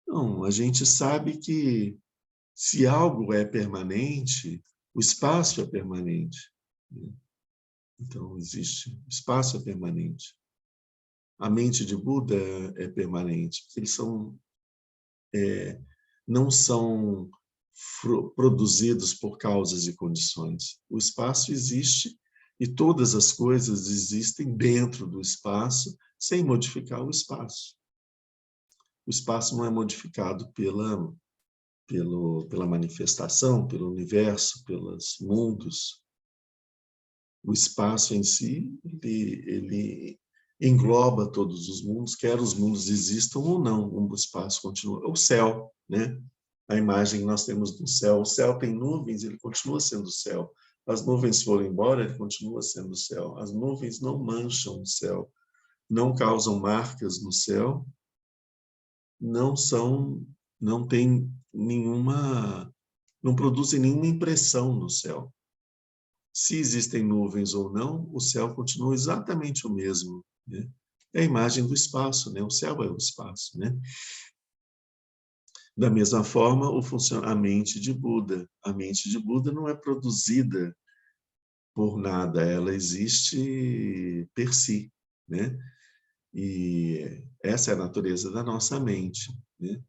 Não, a gente sabe que se algo é permanente, o espaço é permanente, né? Então, existe, o espaço é permanente. A mente de Buda é permanente, porque eles não são produzidos por causas e condições. O espaço existe e todas as coisas existem dentro do espaço, sem modificar o espaço. O espaço não é modificado pela manifestação, pelo universo, pelos mundos. O espaço em si, ele engloba todos os mundos, quer os mundos existam ou não, o espaço continua. O céu, né? A imagem que nós temos do céu. O céu tem nuvens, ele continua sendo céu. as nuvens foram embora, ele continua sendo o céu. As nuvens não mancham o céu, não causam marcas no céu, não tem nenhuma, não produzem nenhuma impressão no céu. Se existem nuvens ou não, o céu continua exatamente o mesmo, né? É a imagem do espaço, né? O céu é o espaço, né? Da mesma forma, a mente de Buda. A mente de Buda não é produzida por nada, ela existe per si, né? E essa é a natureza da nossa mente, né?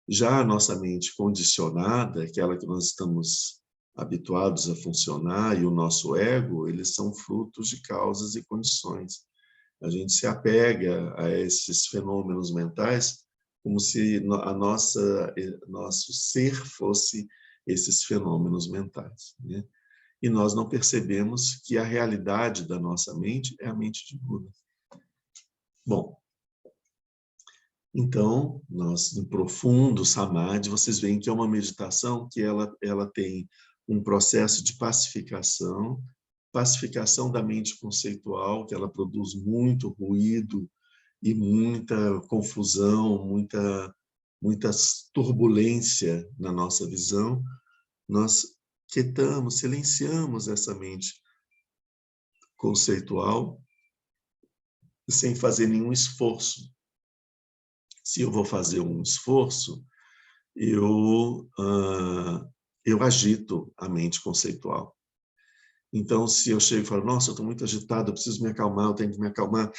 Já a nossa mente condicionada, aquela que nós estamos habituados a funcionar, e o nosso ego, eles são frutos de causas e condições. A gente se apega a esses fenômenos mentais como se nosso ser fosse esses fenômenos mentais, né? E nós não percebemos que a realidade da nossa mente é a mente de Buda. Bom, então, nós, no profundo samadhi, vocês veem que é uma meditação que ela tem um processo de pacificação da mente conceitual, que ela produz muito ruído e muita confusão, muita turbulência na nossa visão. Nós quietamos, silenciamos essa mente conceitual sem fazer nenhum esforço. Se eu vou fazer um esforço, eu agito a mente conceitual. Então, se eu chego e falo, nossa, eu estou muito agitado, eu preciso me acalmar, eu tenho que me acalmar,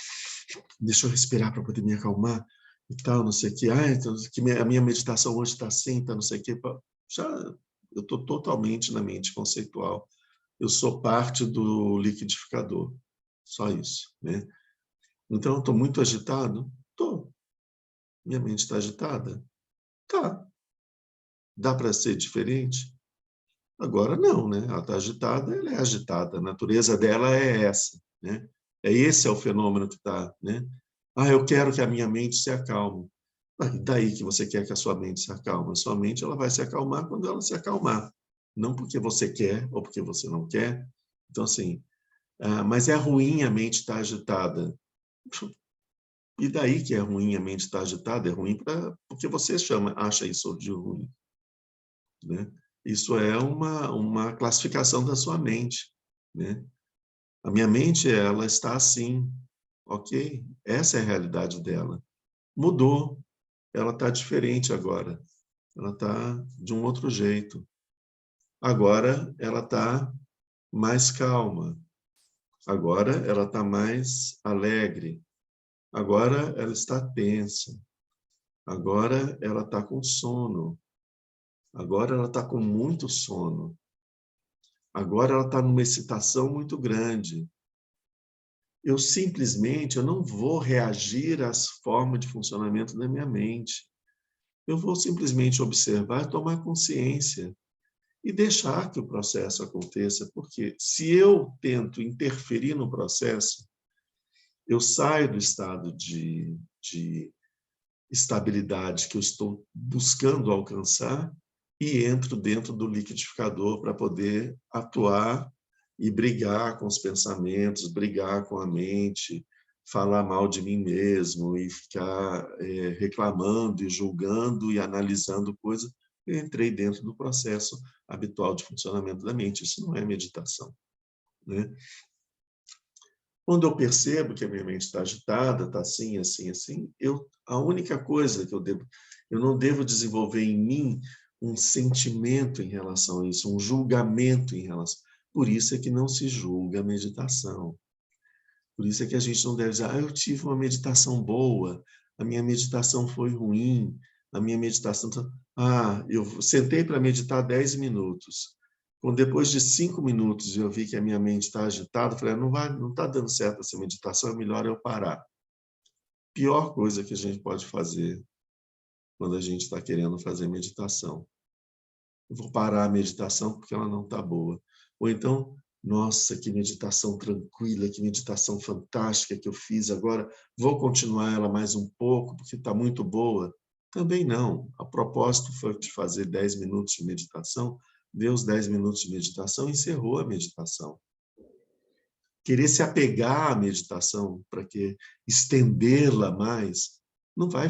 deixa eu respirar para poder me acalmar, e tal, não sei o quê. Então, a minha meditação hoje está assim, tá não sei o quê. Já, eu estou totalmente na mente conceitual. Eu sou parte do liquidificador, só isso, né? Então, eu estou muito agitado? Estou. Minha mente está agitada? Tá. Dá para ser diferente? Agora não, né? Ela está agitada, ela é agitada. A natureza dela é essa, né? Esse é o fenômeno que está, né? Eu quero que a minha mente se acalme. E daí que você quer que a sua mente se acalme? A sua mente ela vai se acalmar quando ela se acalmar. Não porque você quer ou porque você não quer. Então, assim, mas é ruim a mente estar agitada. E daí que é ruim a mente estar agitada? É ruim porque você acha isso de ruim, né? Isso é uma classificação da sua mente, né? A minha mente, ela está assim, ok? Essa é a realidade dela. Mudou, ela está diferente agora. Ela está de um outro jeito. Agora, ela está mais calma. Agora, ela está mais alegre. Agora, ela está tensa. Agora, ela está com sono. Agora, ela está com muito sono. Agora ela está numa excitação muito grande. Eu não vou reagir às formas de funcionamento da minha mente. Eu vou simplesmente observar, tomar consciência e deixar que o processo aconteça, porque se eu tento interferir no processo, eu saio do estado de estabilidade que eu estou buscando alcançar e entro dentro do liquidificador para poder atuar e brigar com os pensamentos, brigar com a mente, falar mal de mim mesmo e ficar reclamando e julgando e analisando coisas. Eu entrei dentro do processo habitual de funcionamento da mente. Isso não é meditação, né? Quando eu percebo que a minha mente está agitada, está assim, assim, assim, a única coisa que eu não devo desenvolver em mim um sentimento em relação a isso, um julgamento em relação. Por isso é que não se julga a meditação. Por isso é que a gente não deve dizer, eu tive uma meditação boa, a minha meditação foi ruim, a minha meditação... eu sentei para meditar 10 minutos. Quando depois de 5 minutos eu vi que a minha mente está agitada, eu falei, não está dando certo essa meditação, é melhor eu parar. Pior coisa que a gente pode fazer quando a gente está querendo fazer meditação. Eu vou parar a meditação porque ela não está boa. Ou então, nossa, que meditação tranquila, que meditação fantástica que eu fiz agora, vou continuar ela mais um pouco porque está muito boa. Também não. A propósito foi de fazer 10 minutos de meditação deu os 10 minutos de meditação, encerrou a meditação. Querer se apegar à meditação para que estendê-la mais, não vai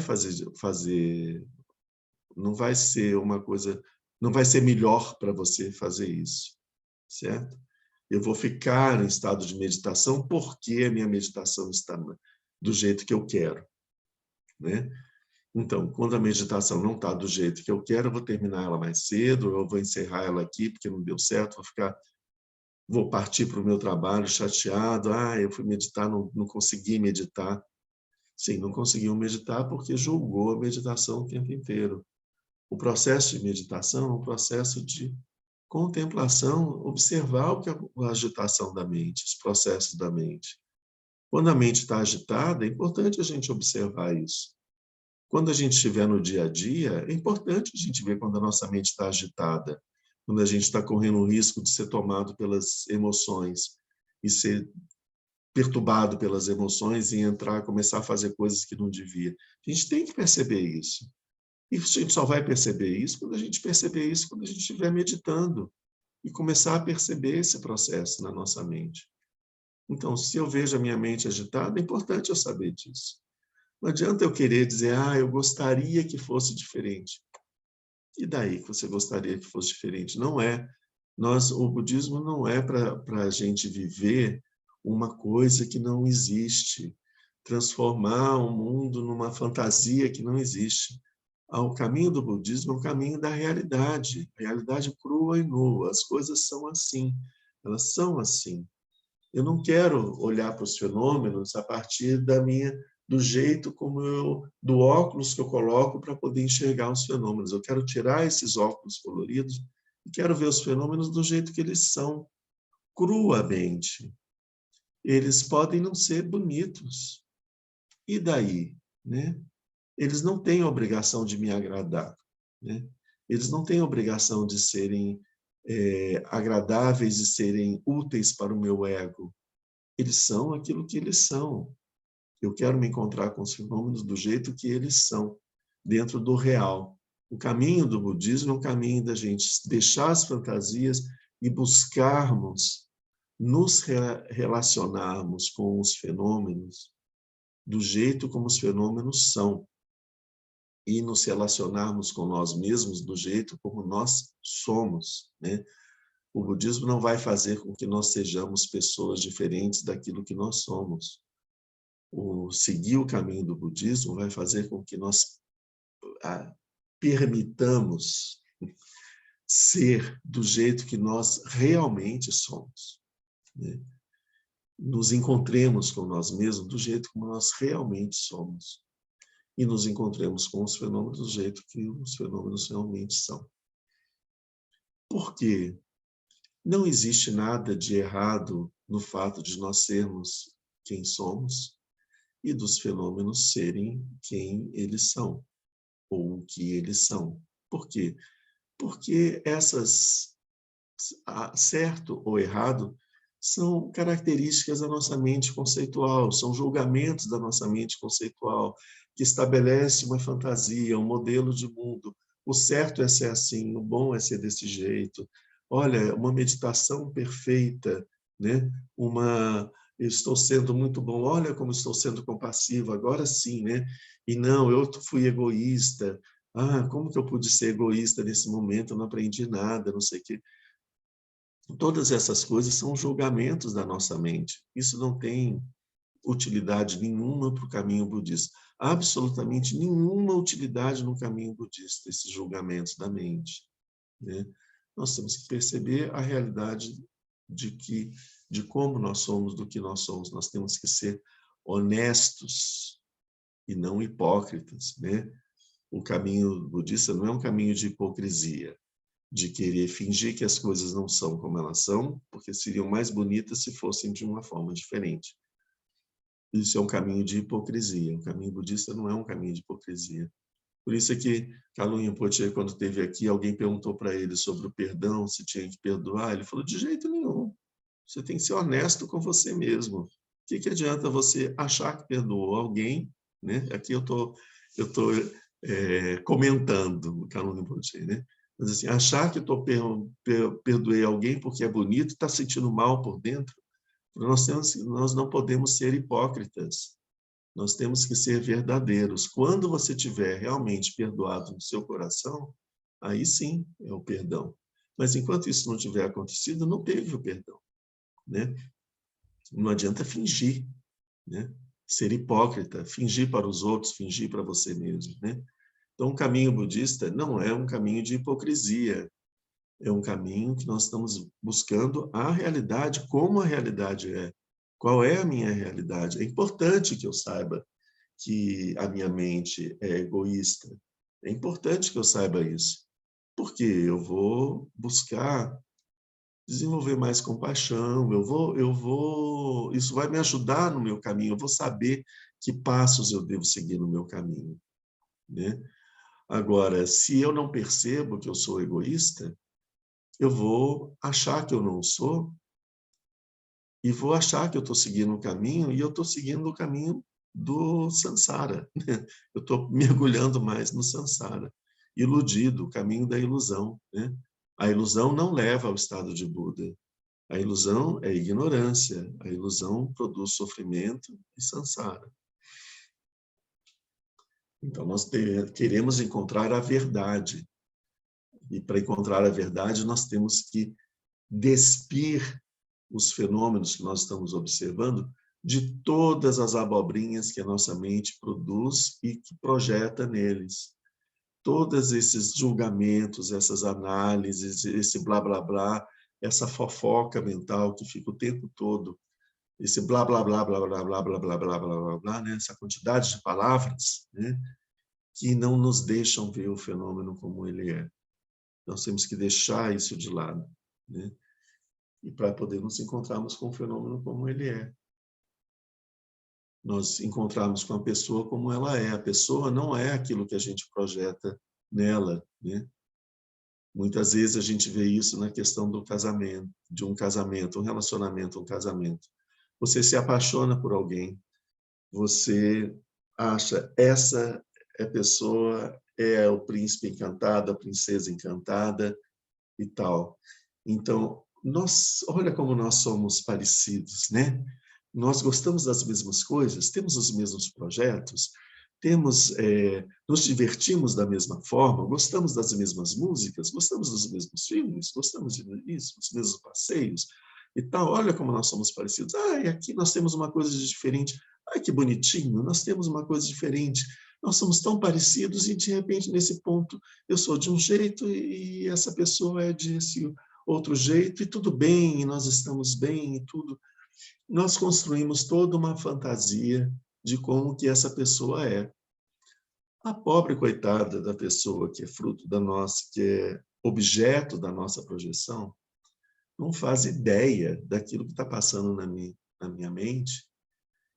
não vai ser uma coisa, não vai ser melhor para você fazer isso, certo? Eu vou ficar em estado de meditação porque a minha meditação está do jeito que eu quero, né? Então, quando a meditação não está do jeito que eu quero, eu vou terminar ela mais cedo, eu vou encerrar ela aqui porque não deu certo, vou partir para o meu trabalho chateado, eu fui meditar, não consegui meditar. Sim, não conseguiu meditar porque julgou a meditação o tempo inteiro. O processo de meditação é um processo de contemplação, observar o que é a agitação da mente, os processos da mente. Quando a mente está agitada, é importante a gente observar isso. Quando a gente estiver no dia a dia, é importante a gente ver quando a nossa mente está agitada, quando a gente está correndo o risco de ser tomado pelas emoções e ser perturbado pelas emoções e começar a fazer coisas que não devia. A gente tem que perceber isso. E a gente só vai perceber isso quando a gente estiver meditando e começar a perceber esse processo na nossa mente. Então, se eu vejo a minha mente agitada, é importante eu saber disso. Não adianta eu querer dizer, eu gostaria que fosse diferente. E daí que você gostaria que fosse diferente? Não é. O budismo não é para a gente viver uma coisa que não existe, transformar o mundo numa fantasia que não existe. O caminho do budismo é o caminho da realidade crua e nua. As coisas são assim, elas são assim. Eu não quero olhar para os fenômenos a partir do jeito do óculos que eu coloco para poder enxergar os fenômenos. Eu quero tirar esses óculos coloridos e quero ver os fenômenos do jeito que eles são, cruamente. Eles podem não ser bonitos. E daí, né? Eles não têm a obrigação de me agradar, né? Eles não têm a obrigação de serem agradáveis e serem úteis para o meu ego. Eles são aquilo que eles são. Eu quero me encontrar com os fenômenos do jeito que eles são, dentro do real. O caminho do budismo é um caminho da gente deixar as fantasias e buscarmos nos relacionarmos com os fenômenos do jeito como os fenômenos são e nos relacionarmos com nós mesmos do jeito como nós somos, né? O budismo não vai fazer com que nós sejamos pessoas diferentes daquilo que nós somos. Seguir o caminho do budismo vai fazer com que nós permitamos ser do jeito que nós realmente somos, né? Nos encontremos com nós mesmos do jeito como nós realmente somos e nos encontremos com os fenômenos do jeito que os fenômenos realmente são. Por quê? Não existe nada de errado no fato de nós sermos quem somos e dos fenômenos serem quem eles são, ou o que eles são. Por quê? Porque certo ou errado, são características da nossa mente conceitual, são julgamentos da nossa mente conceitual, que estabelece uma fantasia, um modelo de mundo. O certo é ser assim, o bom é ser desse jeito. Olha, uma meditação perfeita, né? Eu estou sendo muito bom, olha como estou sendo compassivo, agora sim, né? E não, eu fui egoísta. Como que eu pude ser egoísta nesse momento? Eu não aprendi nada, não sei o quê. Todas essas coisas são julgamentos da nossa mente. Isso não tem utilidade nenhuma para o caminho budista. Absolutamente nenhuma utilidade no caminho budista, esses julgamentos da mente, né? Nós temos que perceber a realidade de como nós somos, do que nós somos. Nós temos que ser honestos e não hipócritas, né? O caminho budista não é um caminho de hipocrisia, de querer fingir que as coisas não são como elas são, porque seriam mais bonitas se fossem de uma forma diferente. Isso é um caminho de hipocrisia. O caminho budista não é um caminho de hipocrisia. Por isso é que Kalun Rinpoche, quando esteve aqui, alguém perguntou para ele sobre o perdão, se tinha que perdoar. Ele falou, de jeito nenhum. Você tem que ser honesto com você mesmo. O que adianta você achar que perdoou alguém, né? Aqui eu tô comentando o Kalun Rinpoche, né? Mas assim, achar que perdoei alguém porque é bonito e está sentindo mal por dentro, nós não podemos ser hipócritas. Nós temos que ser verdadeiros. Quando você tiver realmente perdoado no seu coração, aí sim é o perdão. Mas enquanto isso não tiver acontecido, não teve o perdão, né? Não adianta fingir, né? Ser hipócrita, fingir para os outros, fingir para você mesmo, né? Então, o caminho budista não é um caminho de hipocrisia, é um caminho que nós estamos buscando a realidade, como a realidade é. Qual é a minha realidade? É importante que eu saiba que a minha mente é egoísta. É importante que eu saiba isso, porque eu vou buscar desenvolver mais compaixão, isso vai me ajudar no meu caminho, eu vou saber que passos eu devo seguir no meu caminho, né? Agora, se eu não percebo que eu sou egoísta, eu vou achar que eu não sou e vou achar que eu estou seguindo o caminho e eu estou seguindo o caminho do samsara, né? Eu estou mergulhando mais no samsara, iludido, o caminho da ilusão, né? A ilusão não leva ao estado de Buda. A ilusão é ignorância, a ilusão produz sofrimento e samsara. Então, queremos encontrar a verdade. E para encontrar a verdade, nós temos que despir os fenômenos que nós estamos observando de todas as abobrinhas que a nossa mente produz e que projeta neles. Todos esses julgamentos, essas análises, esse blá, blá, blá, essa fofoca mental que fica o tempo todo, esse blá, blá, blá, blá, blá, blá, blá, blá, blá, blá, blá, blá, né? Essa quantidade de palavras, né? Que não nos deixam ver o fenômeno como ele é. Nós temos que deixar isso de lado, né? E para poder nos encontrarmos com o fenômeno como ele é. Nós encontrarmos com a pessoa como ela é. A pessoa não é aquilo que a gente projeta nela, né? Muitas vezes a gente vê isso na questão do casamento, de um casamento, um relacionamento, um casamento. Você se apaixona por alguém, você acha essa é a pessoa, é o príncipe encantado, a princesa encantada e tal. Então, olha como nós somos parecidos, né? Nós gostamos das mesmas coisas, temos os mesmos projetos, nos divertimos da mesma forma, gostamos das mesmas músicas, gostamos dos mesmos filmes, gostamos disso, dos mesmos passeios e tal. Olha como nós somos parecidos. Ah, e aqui nós temos uma coisa de diferente. Ai, que bonitinho, nós temos uma coisa diferente. Nós somos tão parecidos e, de repente, nesse ponto, eu sou de um jeito e essa pessoa é desse outro jeito, e tudo bem, e nós estamos bem e tudo. Nós construímos toda uma fantasia de como que essa pessoa é. A pobre coitada da pessoa que é fruto da nossa, que é objeto da nossa projeção, não faz ideia daquilo que está passando na minha mente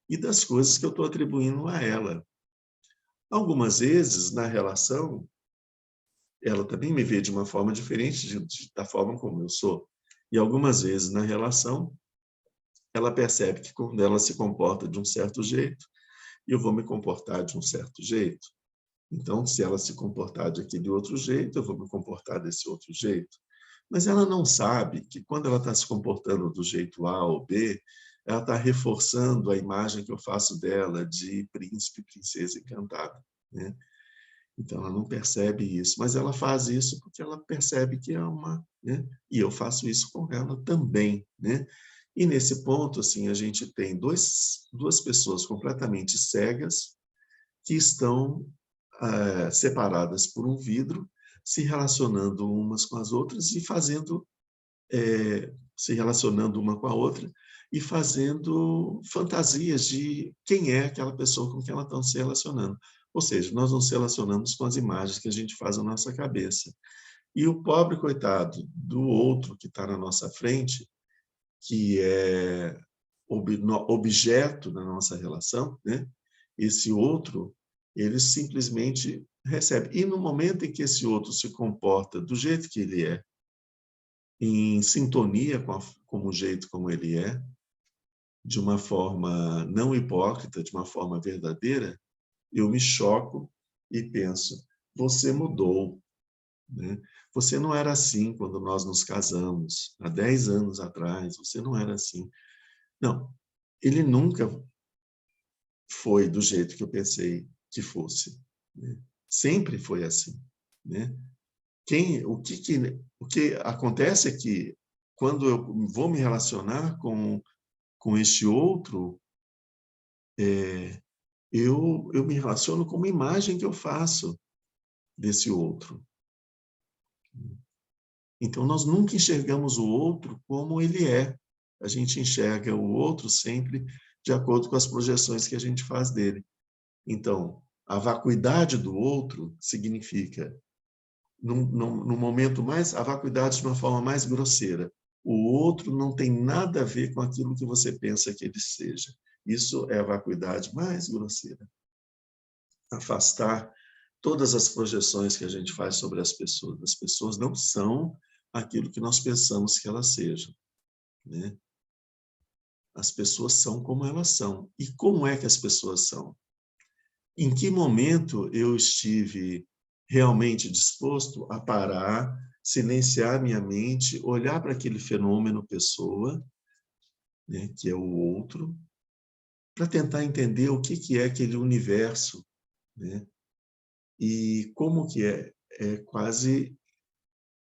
e das coisas que eu estou atribuindo a ela. Algumas vezes, na relação, ela também me vê de uma forma diferente da forma como eu sou. E algumas vezes, na relação, ela percebe que quando ela se comporta de um certo jeito, eu vou me comportar de um certo jeito. Então, se ela se comportar daquele outro jeito, eu vou me comportar desse outro jeito. Mas ela não sabe que quando ela está se comportando do jeito A ou B, ela está reforçando a imagem que eu faço dela de príncipe, princesa encantada, né? Então, ela não percebe isso, mas ela faz isso porque ela percebe que é uma, né? E eu faço isso com ela também, né? E nesse ponto, assim, a gente tem duas pessoas completamente cegas que estão separadas por um vidro, se relacionando umas com as outras e se relacionando uma com a outra e fazendo fantasias de quem é aquela pessoa com quem elas estão se relacionando. Ou seja, nós nos relacionamos com as imagens que a gente faz na nossa cabeça. E o pobre coitado do outro que está na nossa frente, que é objeto da nossa relação, né? Esse outro, ele simplesmente recebe. E no momento em que esse outro se comporta do jeito que ele é, em sintonia com o jeito como ele é, de uma forma não hipócrita, de uma forma verdadeira, eu me choco e penso, você mudou, né? Você não era assim quando nós nos casamos, há 10 anos atrás, você não era assim. Não, ele nunca foi do jeito que eu pensei que fosse, né? Sempre foi assim, né? O que acontece é que quando eu vou me relacionar com este outro, eu me relaciono com uma imagem que eu faço desse outro. Então, nós nunca enxergamos o outro como ele é. A gente enxerga o outro sempre de acordo com as projeções que a gente faz dele. Então, a vacuidade do outro significa, no momento mais, a vacuidade de uma forma mais grosseira. O outro não tem nada a ver com aquilo que você pensa que ele seja. Isso é a vacuidade mais grosseira. Afastar todas as projeções que a gente faz sobre as pessoas. As pessoas não são aquilo que nós pensamos que elas sejam, né? As pessoas são como elas são. E como é que as pessoas são? Em que momento eu estive realmente disposto a parar, silenciar minha mente, olhar para aquele fenômeno pessoa, né, que é o outro, para tentar entender o que é aquele universo, né? E como que é quase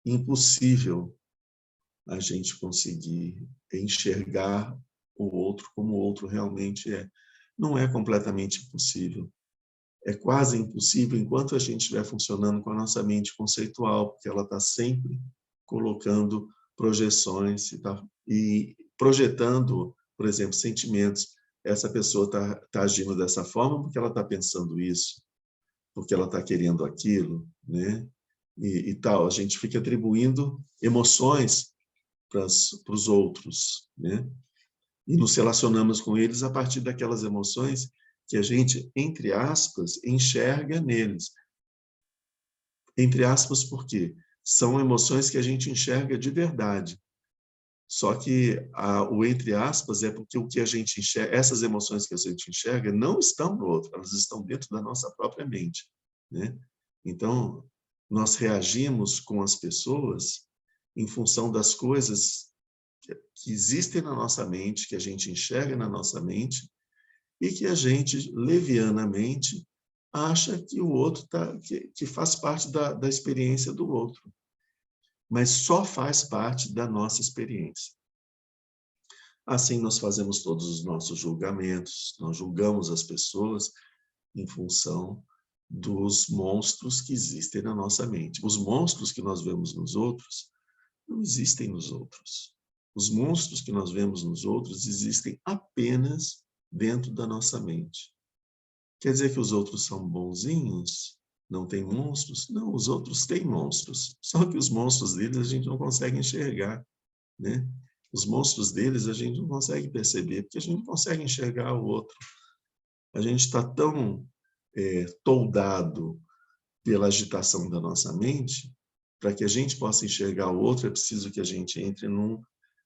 impossível a gente conseguir enxergar o outro como o outro realmente é. Não é completamente impossível. É quase impossível enquanto a gente estiver funcionando com a nossa mente conceitual, porque ela está sempre colocando projeções e projetando, por exemplo, sentimentos. Essa pessoa está agindo dessa forma porque ela está pensando isso, porque ela está querendo aquilo, né? E tal. A gente fica atribuindo emoções para os outros, né? E nos relacionamos com eles a partir daquelas emoções que a gente, entre aspas, enxerga neles. Entre aspas, por quê? São emoções que a gente enxerga de verdade. Só que o entre aspas é porque o que a gente enxerga, essas emoções que a gente enxerga não estão no outro, elas estão dentro da nossa própria mente, né? Então, nós reagimos com as pessoas em função das coisas que existem na nossa mente, que a gente enxerga na nossa mente, e que a gente, levianamente, acha que o outro que faz parte da experiência do outro, mas só faz parte da nossa experiência. Assim, nós fazemos todos os nossos julgamentos, nós julgamos as pessoas em função dos monstros que existem na nossa mente. Os monstros que nós vemos nos outros não existem nos outros. Os monstros que nós vemos nos outros existem apenas dentro da nossa mente. Quer dizer que os outros são bonzinhos? Não tem monstros? Não, os outros têm monstros. Só que os monstros deles a gente não consegue enxergar, né? Os monstros deles a gente não consegue perceber, porque a gente não consegue enxergar o outro. A gente está tão toldado pela agitação da nossa mente, para que a gente possa enxergar o outro, é preciso que a gente entre num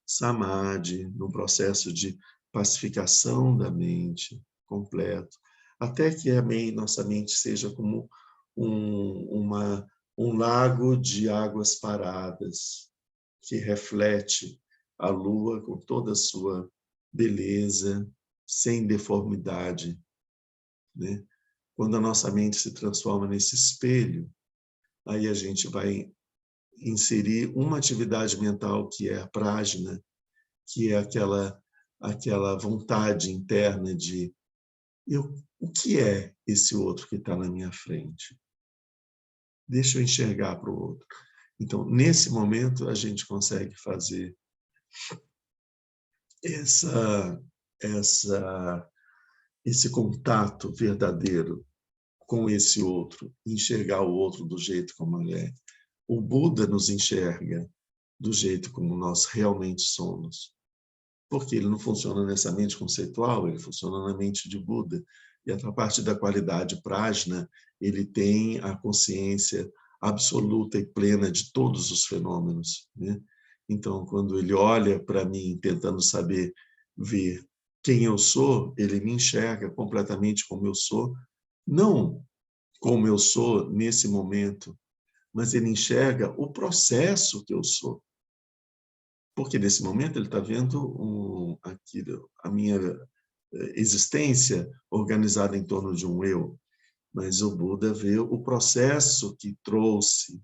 samadhi, num processo de pacificação da mente completo, até que nossa mente seja como um lago de águas paradas, que reflete a lua com toda a sua beleza, sem deformidade, né? Quando a nossa mente se transforma nesse espelho, aí a gente vai inserir uma atividade mental que é a prajna, que é aquela vontade interna de o que é esse outro que está na minha frente? Deixa eu enxergar para o outro. Então, nesse momento, a gente consegue fazer esse contato verdadeiro com esse outro, enxergar o outro do jeito como ele é. O Buda nos enxerga do jeito como nós realmente somos, porque ele não funciona nessa mente conceitual, ele funciona na mente de Buda. E a partir da qualidade prajna, ele tem a consciência absoluta e plena de todos os fenômenos, né? Então, quando ele olha para mim, tentando ver quem eu sou, ele me enxerga completamente como eu sou, não como eu sou nesse momento, mas ele enxerga o processo que eu sou. Porque nesse momento ele está vendo a minha existência organizada em torno de um eu, mas o Buda vê o processo que trouxe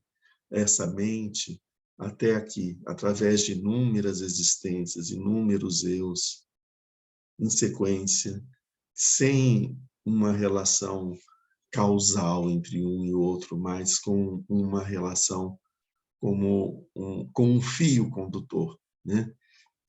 essa mente até aqui, através de inúmeras existências, inúmeros eus, em sequência, sem uma relação causal entre um e outro, mas com uma relação com um fio condutor, né?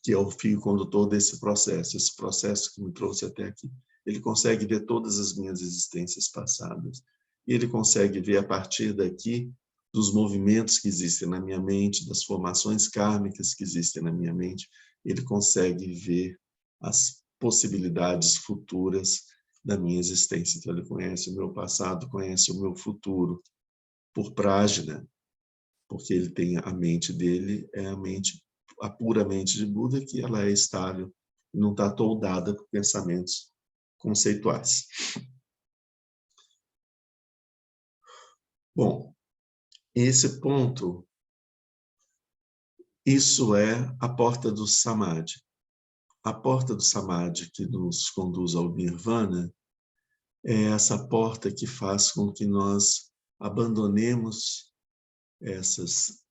Que é o fio condutor desse processo, esse processo que me trouxe até aqui. Ele consegue ver todas as minhas existências passadas. E ele consegue ver, a partir daqui, dos movimentos que existem na minha mente, das formações kármicas que existem na minha mente, ele consegue ver as possibilidades futuras da minha existência. Então, ele conhece o meu passado, conhece o meu futuro, por Prajna, porque ele tem a mente dele, é a pura mente de Buda, que ela é estável, não está toldada por pensamentos conceituais. Bom, esse ponto, isso é a porta do Samadhi. A porta do Samadhi que nos conduz ao Nirvana é essa porta que faz com que nós abandonemos essas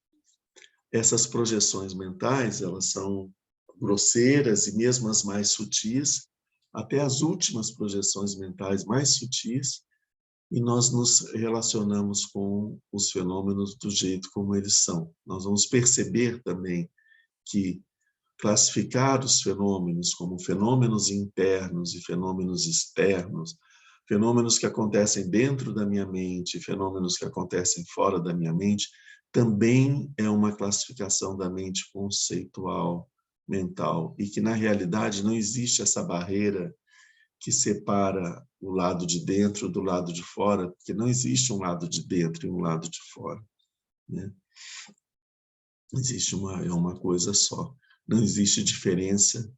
projeções mentais. Elas são grosseiras e mesmo as mais sutis, até as últimas projeções mentais mais sutis, e nós nos relacionamos com os fenômenos do jeito como eles são. Nós vamos perceber também que classificar os fenômenos como fenômenos internos e fenômenos externos, fenômenos que acontecem dentro da minha mente, fenômenos que acontecem fora da minha mente, também é uma classificação da mente conceitual, mental, e que, na realidade, não existe essa barreira que separa o lado de dentro do lado de fora, porque não existe um lado de dentro e um lado de fora, né? Existe uma coisa só. Não existe diferença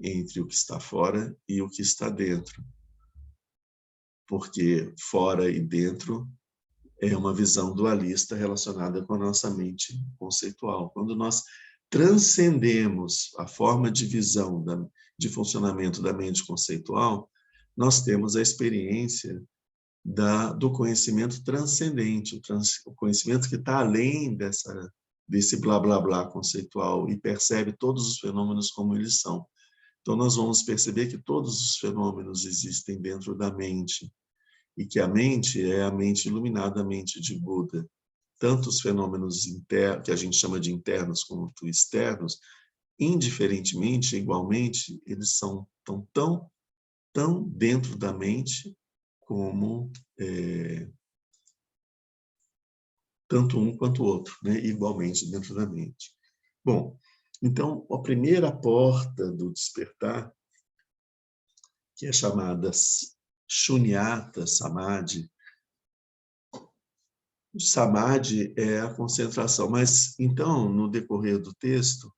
entre o que está fora e o que está dentro, porque fora e dentro é uma visão dualista relacionada com a nossa mente conceitual. Quando nós transcendemos a forma de visão, de funcionamento da mente conceitual, nós temos a experiência do conhecimento transcendente, o conhecimento que está além desse blá, blá, blá conceitual, e percebe todos os fenômenos como eles são. Então, nós vamos perceber que todos os fenômenos existem dentro da mente, e que a mente é a mente iluminada, a mente de Buda. Tanto os fenômenos internos, que a gente chama de internos, quanto externos, indiferentemente, igualmente, eles são tão dentro da mente como tanto um quanto o outro, né? Igualmente dentro da mente. Bom, então, a primeira porta do despertar, que é chamada Shunyata Samadhi. O Samadhi é a concentração, mas então, no decorrer do texto,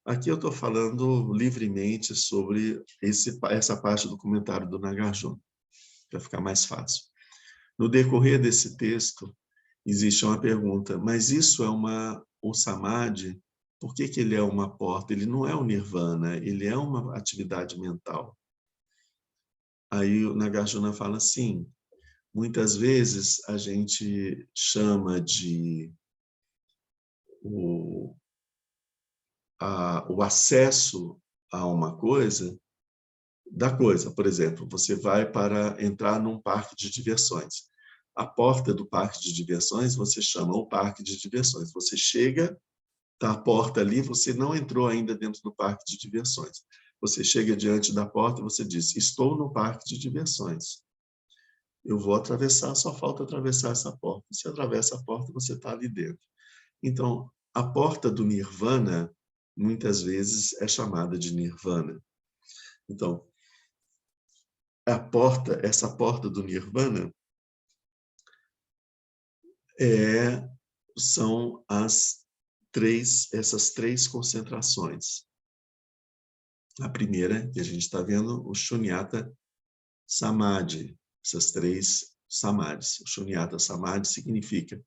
aqui eu estou falando livremente sobre essa parte do comentário do Nagarjuna, para ficar mais fácil. No decorrer desse texto, existe uma pergunta, mas isso é o Samadhi, por que ele é uma porta? Ele não é o Nirvana, ele é uma atividade mental. Aí o Nagarjuna fala assim, muitas vezes a gente chama de o acesso a uma coisa da coisa. Por exemplo, você vai para entrar num parque de diversões. A porta do parque de diversões, você chama o parque de diversões. Você chega, está a porta ali, você não entrou ainda dentro do parque de diversões. Você chega diante da porta e você diz, estou no parque de diversões. Eu vou atravessar, só falta atravessar essa porta. Se atravessa a porta, você está ali dentro. Então, a porta do Nirvana, muitas vezes, é chamada de Nirvana. Então, essa porta do Nirvana são essas três concentrações. A primeira, que a gente está vendo, o Shunyata Samadhi, essas três Samadhis. O Shunyata Samadhi significa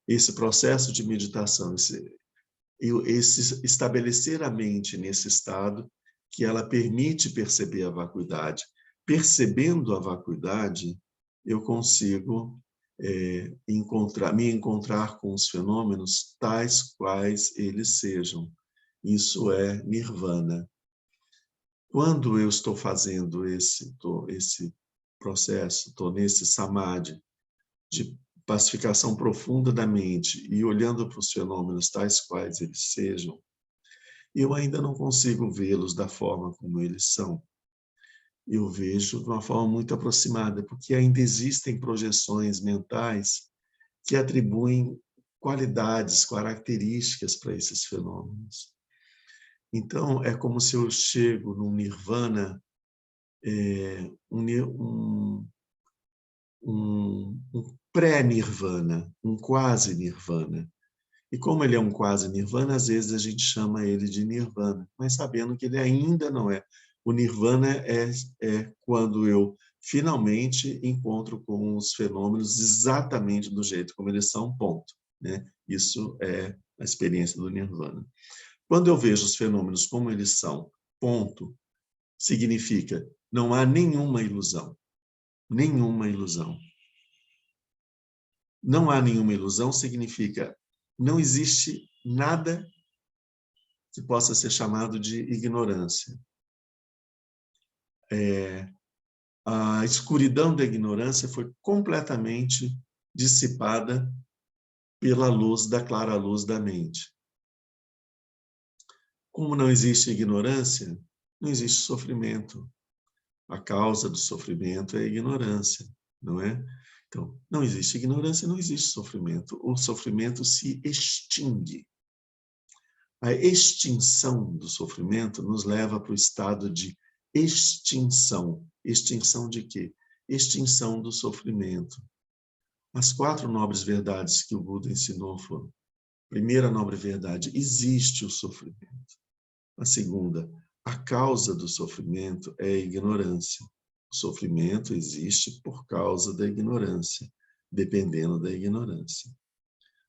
esse processo de meditação, esse estabelecer a mente nesse estado que ela permite perceber a vacuidade. Percebendo a vacuidade, eu consigo me encontrar com os fenômenos tais quais eles sejam. Isso é nirvana. Quando eu estou fazendo esse processo, estou nesse samadhi de pacificação profunda da mente e olhando para os fenômenos tais quais eles sejam, eu ainda não consigo vê-los da forma como eles são. Eu vejo de uma forma muito aproximada, porque ainda existem projeções mentais que atribuem qualidades, características para esses fenômenos. Então, é como se eu chego num nirvana, um pré-nirvana, um quase-nirvana. E como ele é um quase-nirvana, às vezes a gente chama ele de nirvana, mas sabendo que ele ainda não é. O nirvana é quando eu finalmente encontro com os fenômenos exatamente do jeito como eles são, ponto. Né? Isso é a experiência do nirvana. Quando eu vejo os fenômenos como eles são, ponto, significa não há nenhuma ilusão. Nenhuma ilusão. Não há nenhuma ilusão significa não existe nada que possa ser chamado de ignorância. A escuridão da ignorância foi completamente dissipada pela luz da clara luz da mente. Como não existe ignorância, não existe sofrimento. A causa do sofrimento é a ignorância, não é? Então, não existe ignorância, não existe sofrimento. O sofrimento se extingue. A extinção do sofrimento nos leva para o estado de extinção. Extinção de quê? Extinção do sofrimento. As 4 nobres verdades que o Buda ensinou foram: primeira nobre verdade, existe o sofrimento. A segunda, a causa do sofrimento é a ignorância. O sofrimento existe por causa da ignorância, dependendo da ignorância.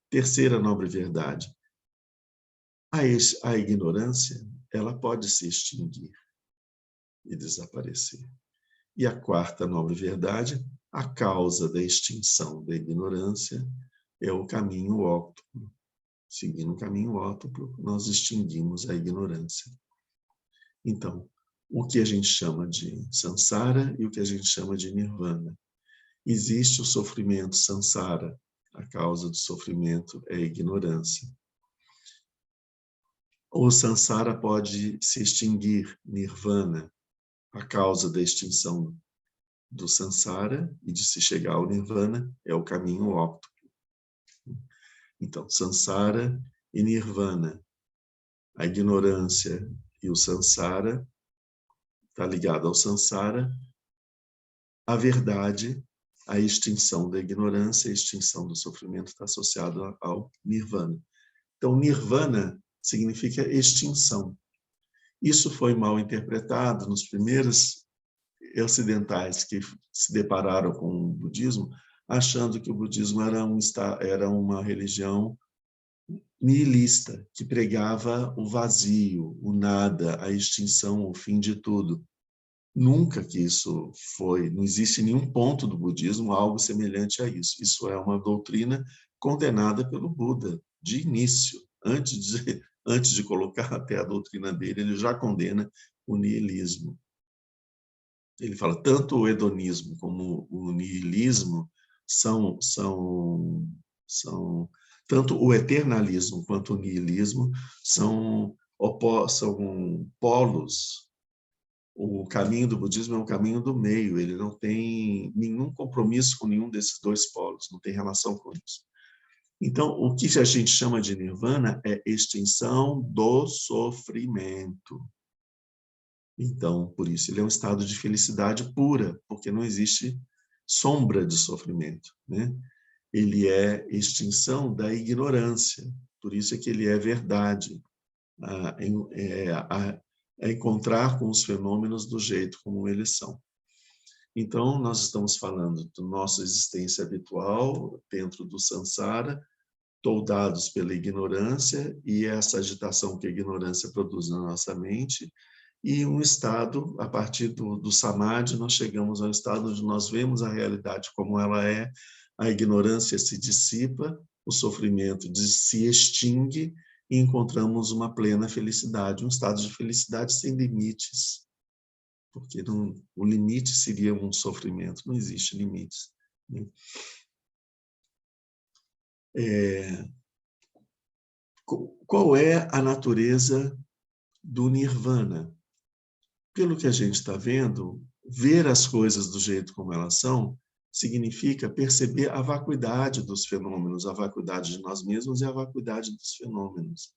Terceira nobre verdade, a ignorância, ela pode se extinguir e desaparecer. E a quarta nobre verdade, a causa da extinção da ignorância é o caminho óctuplo. Seguindo o caminho óctuplo, nós extinguimos a ignorância. Então, o que a gente chama de samsara e o que a gente chama de nirvana. Existe o sofrimento samsara, a causa do sofrimento é a ignorância. O samsara pode se extinguir, nirvana, a causa da extinção do samsara e de se chegar ao nirvana é o caminho óctuplo. Então, samsara e nirvana, a ignorância e o samsara, está ligado ao samsara, a verdade, a extinção da ignorância, a extinção do sofrimento está associado ao nirvana. Então, nirvana significa extinção. Isso foi mal interpretado nos primeiros ocidentais que se depararam com o budismo, achando que o budismo era uma religião nihilista, que pregava o vazio, o nada, a extinção, o fim de tudo. Nunca que isso foi, não existe nenhum ponto do budismo algo semelhante a isso. Isso é uma doutrina condenada pelo Buda, de início. Antes de colocar até a doutrina dele, ele já condena o nihilismo. Ele fala, tanto o hedonismo como o nihilismo tanto o eternalismo quanto o nihilismo são polos. O caminho do budismo é um caminho do meio, ele não tem nenhum compromisso com nenhum desses 2 polos, não tem relação com isso. Então, o que a gente chama de nirvana é extinção do sofrimento. Então, por isso, ele é um estado de felicidade pura, porque não existe sombra de sofrimento, né? Ele é extinção da ignorância, por isso é que ele é verdade, é encontrar com os fenômenos do jeito como eles são. Então, nós estamos falando da nossa existência habitual dentro do samsara, toldados pela ignorância e essa agitação que a ignorância produz na nossa mente, e um estado, a partir do samadhi, nós chegamos ao estado onde nós vemos a realidade como ela é, a ignorância se dissipa, o sofrimento se extingue e encontramos uma plena felicidade, um estado de felicidade sem limites, porque o limite seria um sofrimento, não existe limites. Né? Qual é a natureza do nirvana? Pelo que a gente está vendo, ver as coisas do jeito como elas são significa perceber a vacuidade dos fenômenos, a vacuidade de nós mesmos e a vacuidade dos fenômenos.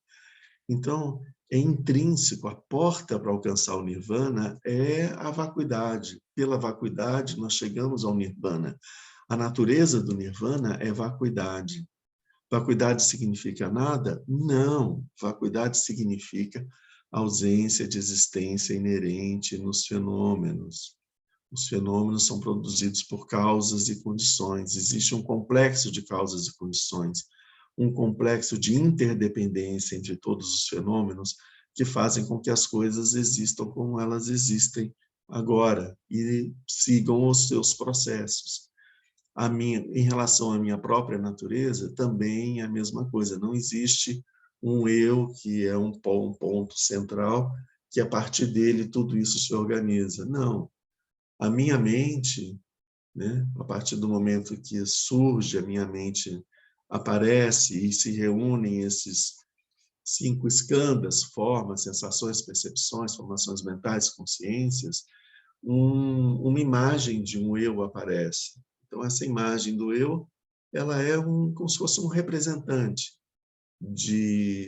Então, é intrínseco, a porta para alcançar o nirvana é a vacuidade. Pela vacuidade, nós chegamos ao nirvana. A natureza do nirvana é vacuidade. Vacuidade significa nada? Não. Vacuidade significa ausência de existência inerente nos fenômenos. Os fenômenos são produzidos por causas e condições. Existe um complexo de causas e condições, um complexo de interdependência entre todos os fenômenos que fazem com que as coisas existam como elas existem agora e sigam os seus processos. Em relação à minha própria natureza, também é a mesma coisa. Não existe um eu que é um ponto central, que a partir dele tudo isso se organiza. Não. A minha mente, né, a partir do momento que surge a minha mente, aparece e se reúnem esses 5 escandas, formas, sensações, percepções, formações mentais, consciências, uma imagem de um eu aparece. Então, essa imagem do eu, ela é como se fosse um representante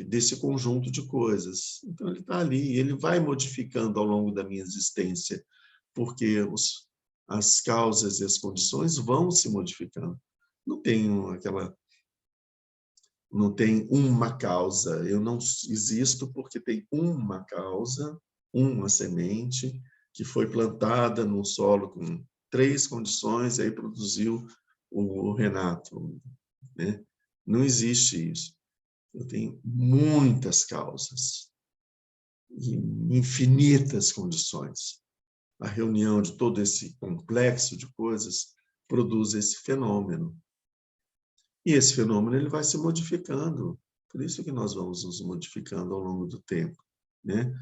desse conjunto de coisas. Então, ele está ali, ele vai modificando ao longo da minha existência, porque as causas e as condições vão se modificando. Não tem não tem uma causa. Eu não existo porque tem uma causa, uma semente que foi plantada no solo com 3 condições e aí produziu o Renato. Né? Não existe isso. Eu tenho muitas causas e infinitas condições. A reunião de todo esse complexo de coisas produz esse fenômeno. E esse fenômeno ele vai se modificando. Por isso que nós vamos nos modificando ao longo do tempo. Né?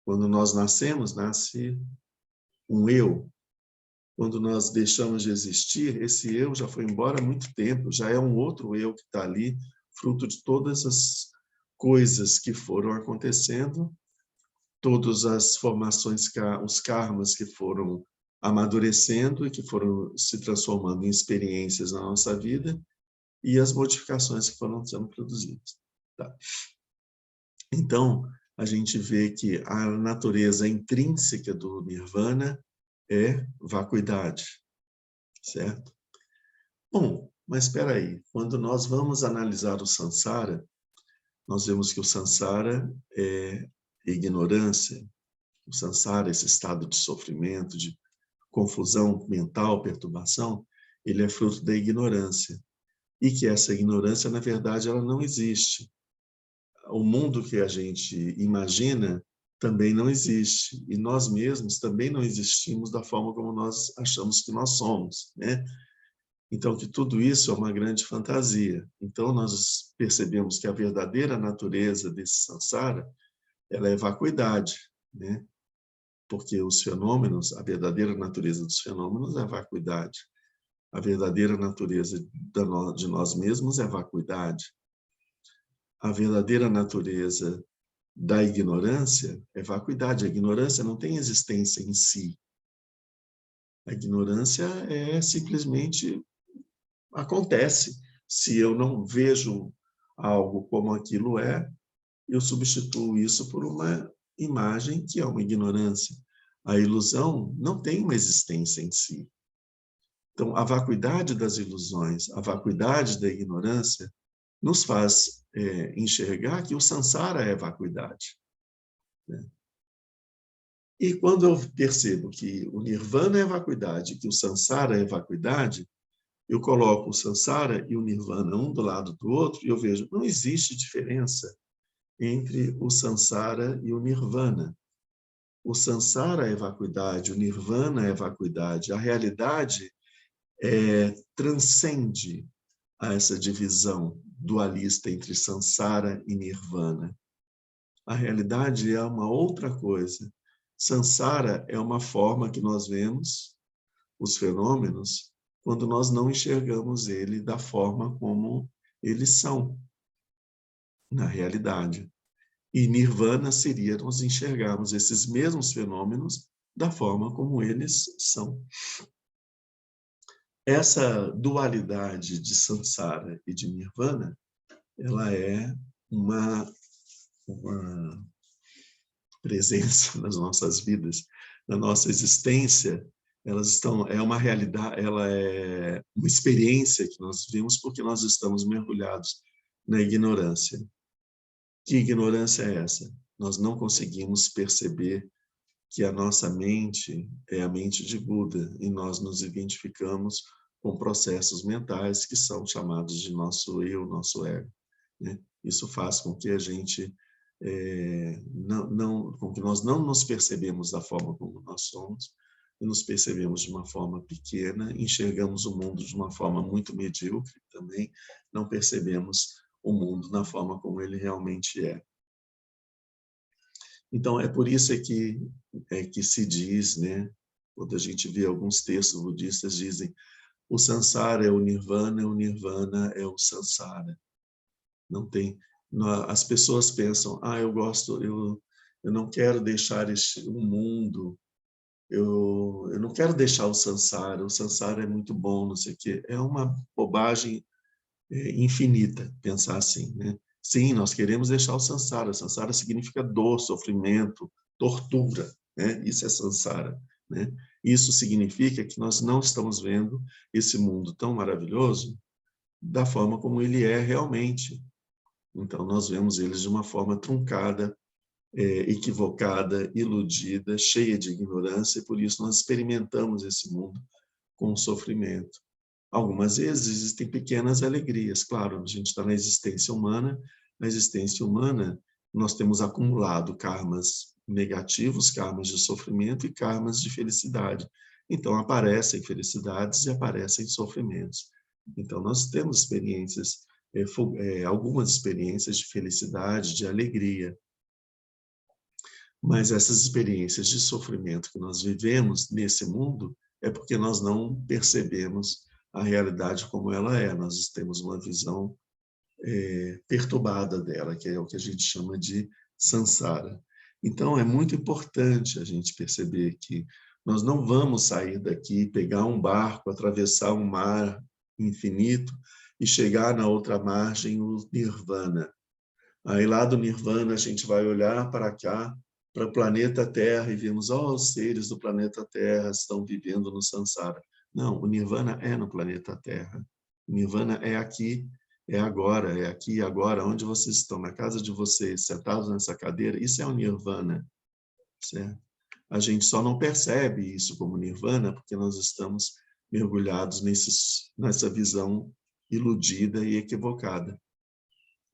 Quando nós nascemos, nasce um eu. Quando nós deixamos de existir, esse eu já foi embora há muito tempo, já é um outro eu que está ali, fruto de todas as coisas que foram acontecendo, todas as formações, os karmas que foram amadurecendo e que foram se transformando em experiências na nossa vida e as modificações que foram sendo produzidas. Tá? Então, a gente vê que a natureza intrínseca do nirvana é vacuidade, certo? Bom, mas espera aí, quando nós vamos analisar o samsara, nós vemos que o samsara é ignorância, o samsara, esse estado de sofrimento, de confusão mental, perturbação, ele é fruto da ignorância. E que essa ignorância, na verdade, ela não existe. O mundo que a gente imagina também não existe. E nós mesmos também não existimos da forma como nós achamos que nós somos, né? Então, que tudo isso é uma grande fantasia. Então, nós percebemos que a verdadeira natureza desse samsara, ela é vacuidade, né? Porque os fenômenos, a verdadeira natureza dos fenômenos é a vacuidade. A verdadeira natureza de nós mesmos é a vacuidade. A verdadeira natureza da ignorância é vacuidade. A ignorância não tem existência em si. A ignorância é simplesmente acontece. Se eu não vejo algo como aquilo é, eu substituo isso por uma imagem que é uma ignorância. A ilusão não tem uma existência em si. Então, a vacuidade das ilusões, a vacuidade da ignorância, nos faz enxergar que o samsara é vacuidade. Né? E quando eu percebo que o nirvana é vacuidade, que o samsara é vacuidade, Eu coloco o Sansara e o Nirvana um do lado do outro e eu vejo, não existe diferença entre o Sansara e o Nirvana. O Sansara é vacuidade, o Nirvana é vacuidade. A realidade transcende a essa divisão dualista entre Sansara e Nirvana. A realidade é uma outra coisa. Sansara é uma forma que nós vemos os fenômenos quando nós não enxergamos ele da forma como eles são na realidade. E Nirvana seria nós enxergarmos esses mesmos fenômenos da forma como eles são. Essa dualidade de Sansara e de Nirvana, ela é uma presença nas nossas vidas, na nossa existência. É uma realidade, ela é uma experiência que nós vivemos porque nós estamos mergulhados na ignorância. Que ignorância é essa? Nós não conseguimos perceber que a nossa mente é a mente de Buda e nós nos identificamos com processos mentais que são chamados de nosso eu, nosso ego, né? Isso faz com que a gente com que nós não nos percebemos da forma como nós somos e nos percebemos de uma forma pequena, enxergamos o mundo de uma forma muito medíocre também, não percebemos o mundo na forma como ele realmente é. Então, é por isso que se diz, né, quando a gente vê alguns textos budistas, dizem o Sansara é o Nirvana é o Sansara. Não tem, as pessoas pensam, eu não quero deixar o mundo, eu não quero deixar o Sansara é muito bom, não sei o quê. É uma bobagem infinita pensar assim, né? Sim, nós queremos deixar o Sansara. Sansara significa dor, sofrimento, tortura, né? Isso é Sansara, né? Isso significa que nós não estamos vendo esse mundo tão maravilhoso da forma como ele é realmente. Então, nós vemos eles de uma forma truncada, equivocada, iludida, cheia de ignorância, e por isso nós experimentamos esse mundo com sofrimento. Algumas vezes existem pequenas alegrias, claro, a gente está na existência humana nós temos acumulado karmas negativos, karmas de sofrimento e karmas de felicidade. Então aparecem felicidades e aparecem sofrimentos. Então nós temos experiências, algumas experiências de felicidade, de alegria, mas essas experiências de sofrimento que nós vivemos nesse mundo é porque nós não percebemos a realidade como ela é. Nós temos uma visão perturbada dela, que é o que a gente chama de Sansara. Então, é muito importante a gente perceber que nós não vamos sair daqui, pegar um barco, atravessar um mar infinito e chegar na outra margem, o Nirvana. Aí lá do Nirvana a gente vai olhar para cá, para o planeta Terra, e vemos, os seres do planeta Terra estão vivendo no Sansara. Não, o Nirvana é no planeta Terra. O Nirvana é aqui, é agora, é aqui e agora, onde vocês estão, na casa de vocês, sentados nessa cadeira, isso é o Nirvana, certo? A gente só não percebe isso como Nirvana porque nós estamos mergulhados nessa visão iludida e equivocada.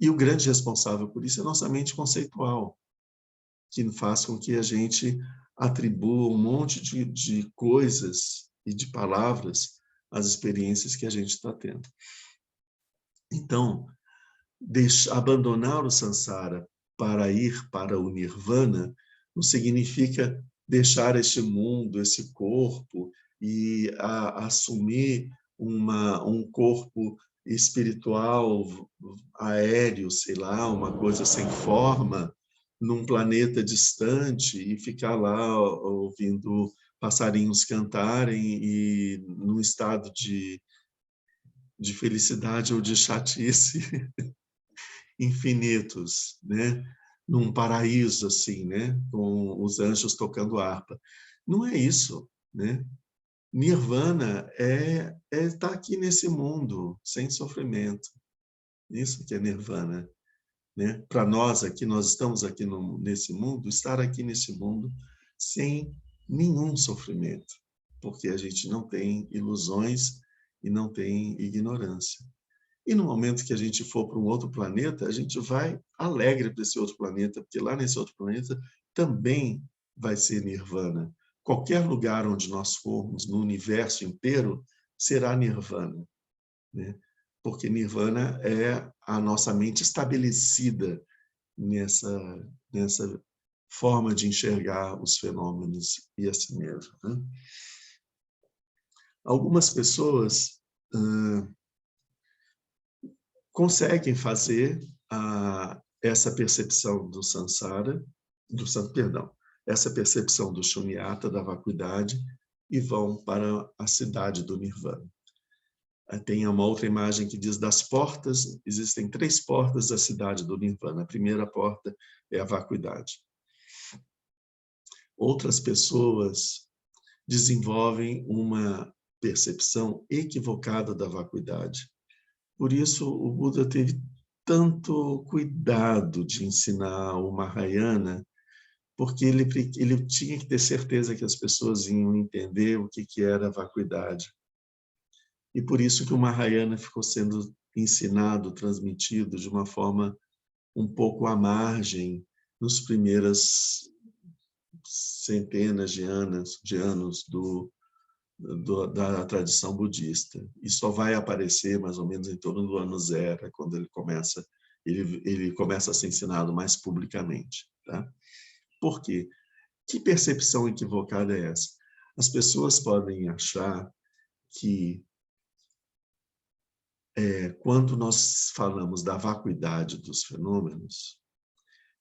E o grande responsável por isso é nossa mente conceitual, que faz com que a gente atribua um monte de coisas e de palavras às experiências que a gente está tendo. Então, abandonar o Sansara para ir para o Nirvana não significa deixar este mundo, esse corpo, e assumir um corpo espiritual, aéreo, sei lá, uma coisa sem forma, num planeta distante e ficar lá ouvindo passarinhos cantarem e num estado de felicidade ou de chatice infinitos, né? Num paraíso assim, né? Com os anjos tocando harpa. Não é isso, né? Nirvana é estar aqui nesse mundo sem sofrimento. Isso que é Nirvana, né? Para nós aqui, nós estamos aqui nesse mundo, estar aqui nesse mundo sem nenhum sofrimento, porque a gente não tem ilusões e não tem ignorância. E no momento que a gente for para um outro planeta, a gente vai alegre para esse outro planeta, porque lá nesse outro planeta também vai ser nirvana. Qualquer lugar onde nós formos, no universo inteiro, será nirvana, né? Porque nirvana é a nossa mente estabelecida nessa forma de enxergar os fenômenos e a si mesmo, né? Algumas pessoas conseguem fazer essa percepção do samsara, essa percepção do shunyata, da vacuidade, e vão para a cidade do nirvana. Tem uma outra imagem que diz das portas, existem 3 portas da cidade do nirvana. A primeira porta é a vacuidade. Outras pessoas desenvolvem uma percepção equivocada da vacuidade. Por isso, o Buda teve tanto cuidado de ensinar o Mahayana, porque ele tinha que ter certeza que as pessoas iam entender o que era a vacuidade. E por isso que o Mahayana ficou sendo ensinado, transmitido de uma forma um pouco à margem nos primeiras centenas de anos da tradição budista. E só vai aparecer mais ou menos em torno do ano 0, quando ele começa a ser ensinado mais publicamente. Tá? Por quê? Que percepção equivocada é essa? As pessoas podem achar que quando nós falamos da vacuidade dos fenômenos,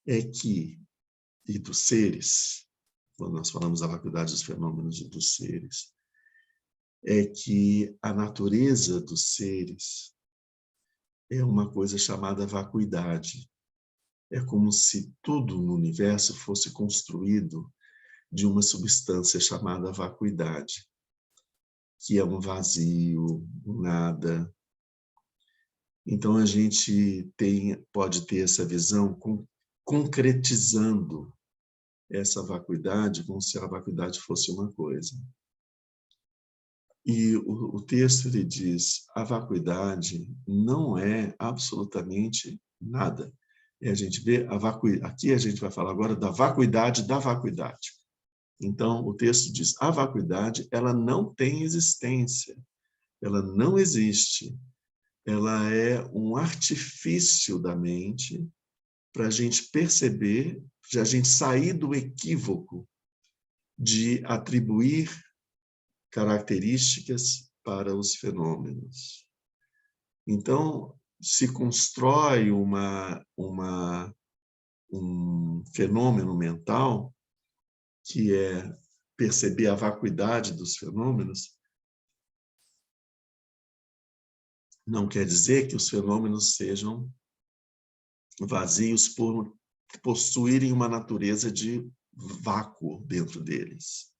e dos seres, quando nós falamos da vacuidade dos fenômenos e dos seres, é que a natureza dos seres é uma coisa chamada vacuidade. É como se tudo no universo fosse construído de uma substância chamada vacuidade, que é um vazio, um nada. Então a gente pode ter essa visão concretizando essa vacuidade como se a vacuidade fosse uma coisa. E o texto ele diz, a vacuidade não é absolutamente nada. E a gente vê, aqui a gente vai falar agora da vacuidade da vacuidade. Então, o texto diz, a vacuidade, ela não tem existência, ela não existe, ela é um artifício da mente para a gente perceber, para a gente sair do equívoco de atribuir características para os fenômenos. Então, se constrói um fenômeno mental, que é perceber a vacuidade dos fenômenos, não quer dizer que os fenômenos sejam vazios por possuírem uma natureza de vácuo dentro deles.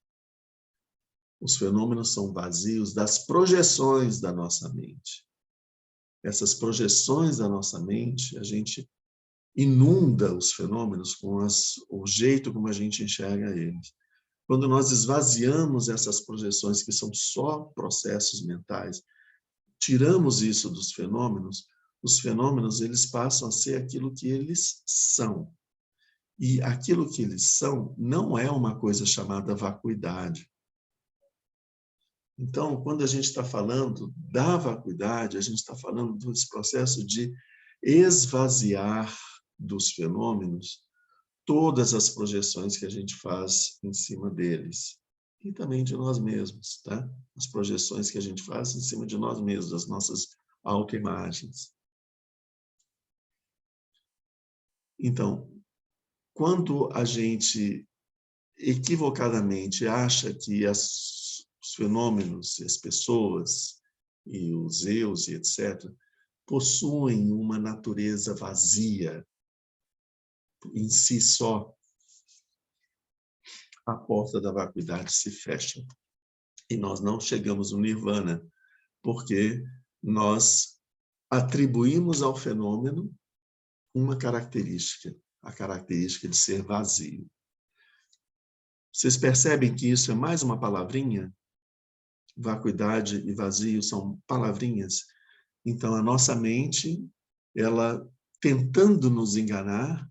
Os fenômenos são vazios das projeções da nossa mente. Essas projeções da nossa mente, a gente inunda os fenômenos com o jeito como a gente enxerga eles. Quando nós esvaziamos essas projeções, que são só processos mentais, tiramos isso dos fenômenos, os fenômenos eles passam a ser aquilo que eles são. E aquilo que eles são não é uma coisa chamada vacuidade. Então, quando a gente está falando da vacuidade, a gente está falando desse processo de esvaziar dos fenômenos todas as projeções que a gente faz em cima deles. E também de nós mesmos, tá? As projeções que a gente faz em cima de nós mesmos, das nossas autoimagens. Então, quando a gente equivocadamente acha que os fenômenos, as pessoas, e os eus, e etc., possuem uma natureza vazia em si só, a porta da vacuidade se fecha. E nós não chegamos no nirvana, porque nós atribuímos ao fenômeno uma característica, a característica de ser vazio. Vocês percebem que isso é mais uma palavrinha? Vacuidade e vazio são palavrinhas. Então, a nossa mente, ela tentando nos enganar,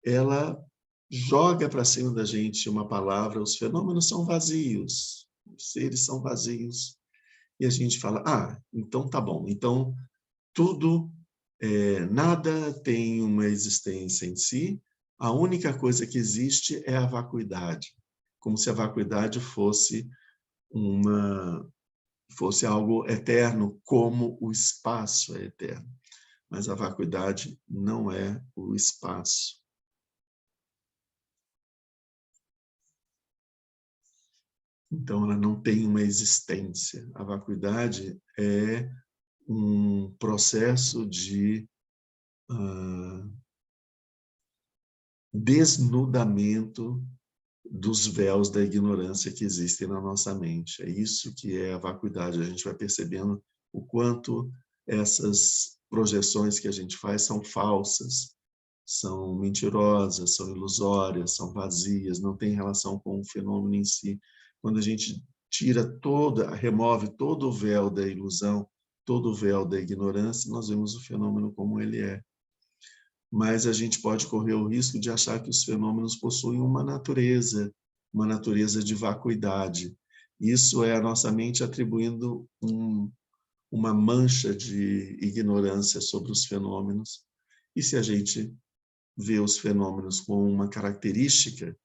ela joga para cima da gente uma palavra: os fenômenos são vazios, os seres são vazios. E a gente fala: ah, então tá bom, então tudo, nada tem uma existência em si, a única coisa que existe é a vacuidade, como se a vacuidade fosse algo eterno, como o espaço é eterno. Mas a vacuidade não é o espaço. Então, ela não tem uma existência. A vacuidade é um processo de desnudamento dos véus da ignorância que existem na nossa mente. É isso que é a vacuidade. A gente vai percebendo o quanto essas projeções que a gente faz são falsas, são mentirosas, são ilusórias, são vazias, não tem relação com o fenômeno em si. Quando a gente remove todo o véu da ilusão, todo o véu da ignorância, nós vemos o fenômeno como ele é. Mas a gente pode correr o risco de achar que os fenômenos possuem uma natureza de vacuidade. Isso é a nossa mente atribuindo uma mancha de ignorância sobre os fenômenos. E se a gente vê os fenômenos com uma característica,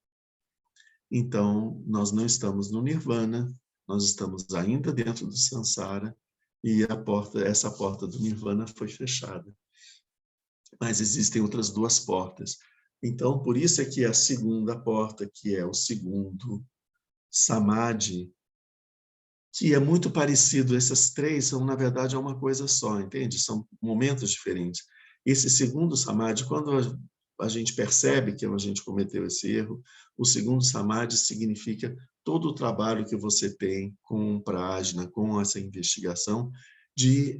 então nós não estamos no nirvana, nós estamos ainda dentro do samsara, e essa porta do nirvana foi fechada. Mas existem outras duas portas. Então, por isso é que a segunda porta, que é o segundo samadhi, que é muito parecido, essas três são, na verdade, uma coisa só, entende? São momentos diferentes. Esse segundo samadhi, quando a gente percebe que a gente cometeu esse erro, o segundo samadhi significa todo o trabalho que você tem com prajna, com essa investigação, de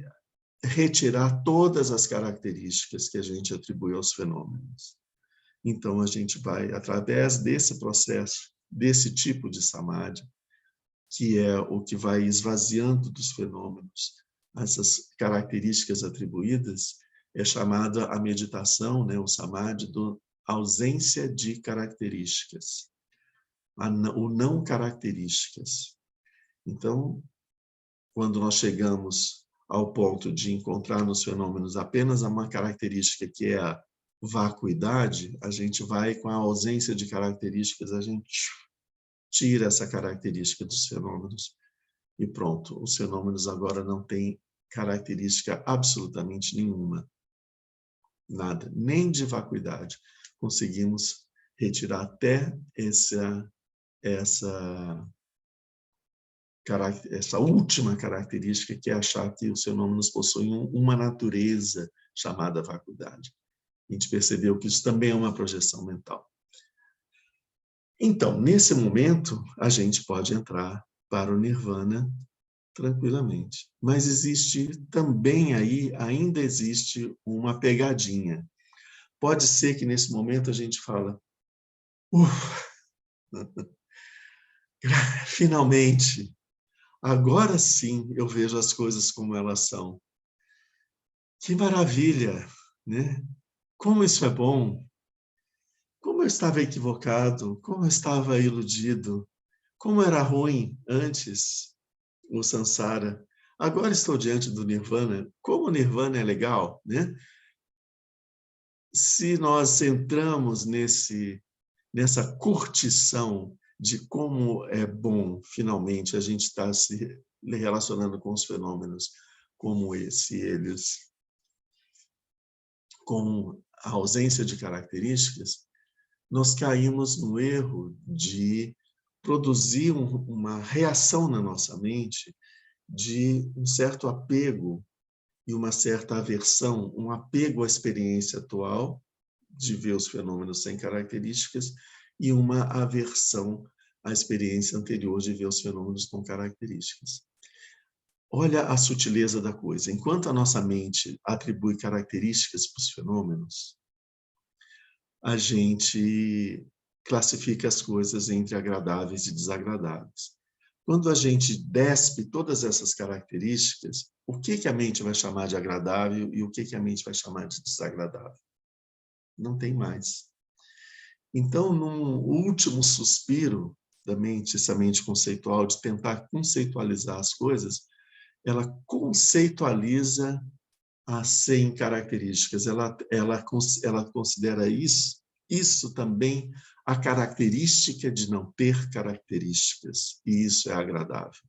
retirar todas as características que a gente atribui aos fenômenos. Então, a gente vai, através desse processo, desse tipo de samadhi, que é o que vai esvaziando dos fenômenos essas características atribuídas, é chamada a meditação, né, o samadhi, do ausência de características, o não características. Então, quando nós chegamos ao ponto de encontrar nos fenômenos apenas uma característica que é a vacuidade, a gente vai com a ausência de características, a gente tira essa característica dos fenômenos e pronto, os fenômenos agora não têm característica absolutamente nenhuma, nada, nem de vacuidade. Conseguimos retirar até essa última característica, que é achar que os fenômenos possuem uma natureza chamada vacuidade. A gente percebeu que isso também é uma projeção mental. Então, nesse momento, a gente pode entrar para o nirvana tranquilamente. Mas existe também aí, ainda existe uma pegadinha. Pode ser que nesse momento a gente fala, finalmente, agora sim eu vejo as coisas como elas são. Que maravilha, né? Como isso é bom. Como eu estava equivocado, como eu estava iludido, como era ruim antes o samsara. Agora estou diante do nirvana. Como o nirvana é legal, né? Se nós entramos nessa curtição de como é bom, finalmente, a gente está se relacionando com os fenômenos como eles, com a ausência de características, nós caímos no erro de produzir uma reação na nossa mente de um certo apego e uma certa aversão, um apego à experiência atual, de ver os fenômenos sem características, e uma aversão à experiência anterior de ver os fenômenos com características. Olha a sutileza da coisa. Enquanto a nossa mente atribui características para os fenômenos, a gente classifica as coisas entre agradáveis e desagradáveis. Quando a gente despe todas essas características, o que a mente vai chamar de agradável e o que a mente vai chamar de desagradável? Não tem mais. Então, num último suspiro da mente, essa mente conceitual, de tentar conceitualizar as coisas, ela conceitualiza as 100 características. Ela considera isso também a característica de não ter características, e isso é agradável.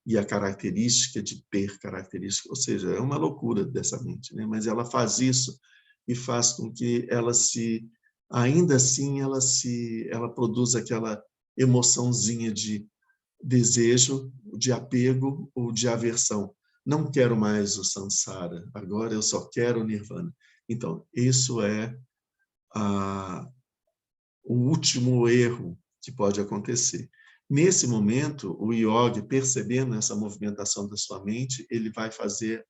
E a característica de ter características, ou seja, é uma loucura dessa mente, né? Mas ela faz isso e faz com que ainda assim, ela produza aquela emoçãozinha de desejo, de apego ou de aversão. Não quero mais o samsara, agora eu só quero o nirvana. Então, isso é o último erro que pode acontecer. Nesse momento, o yogi, percebendo essa movimentação da sua mente, ele vai fazer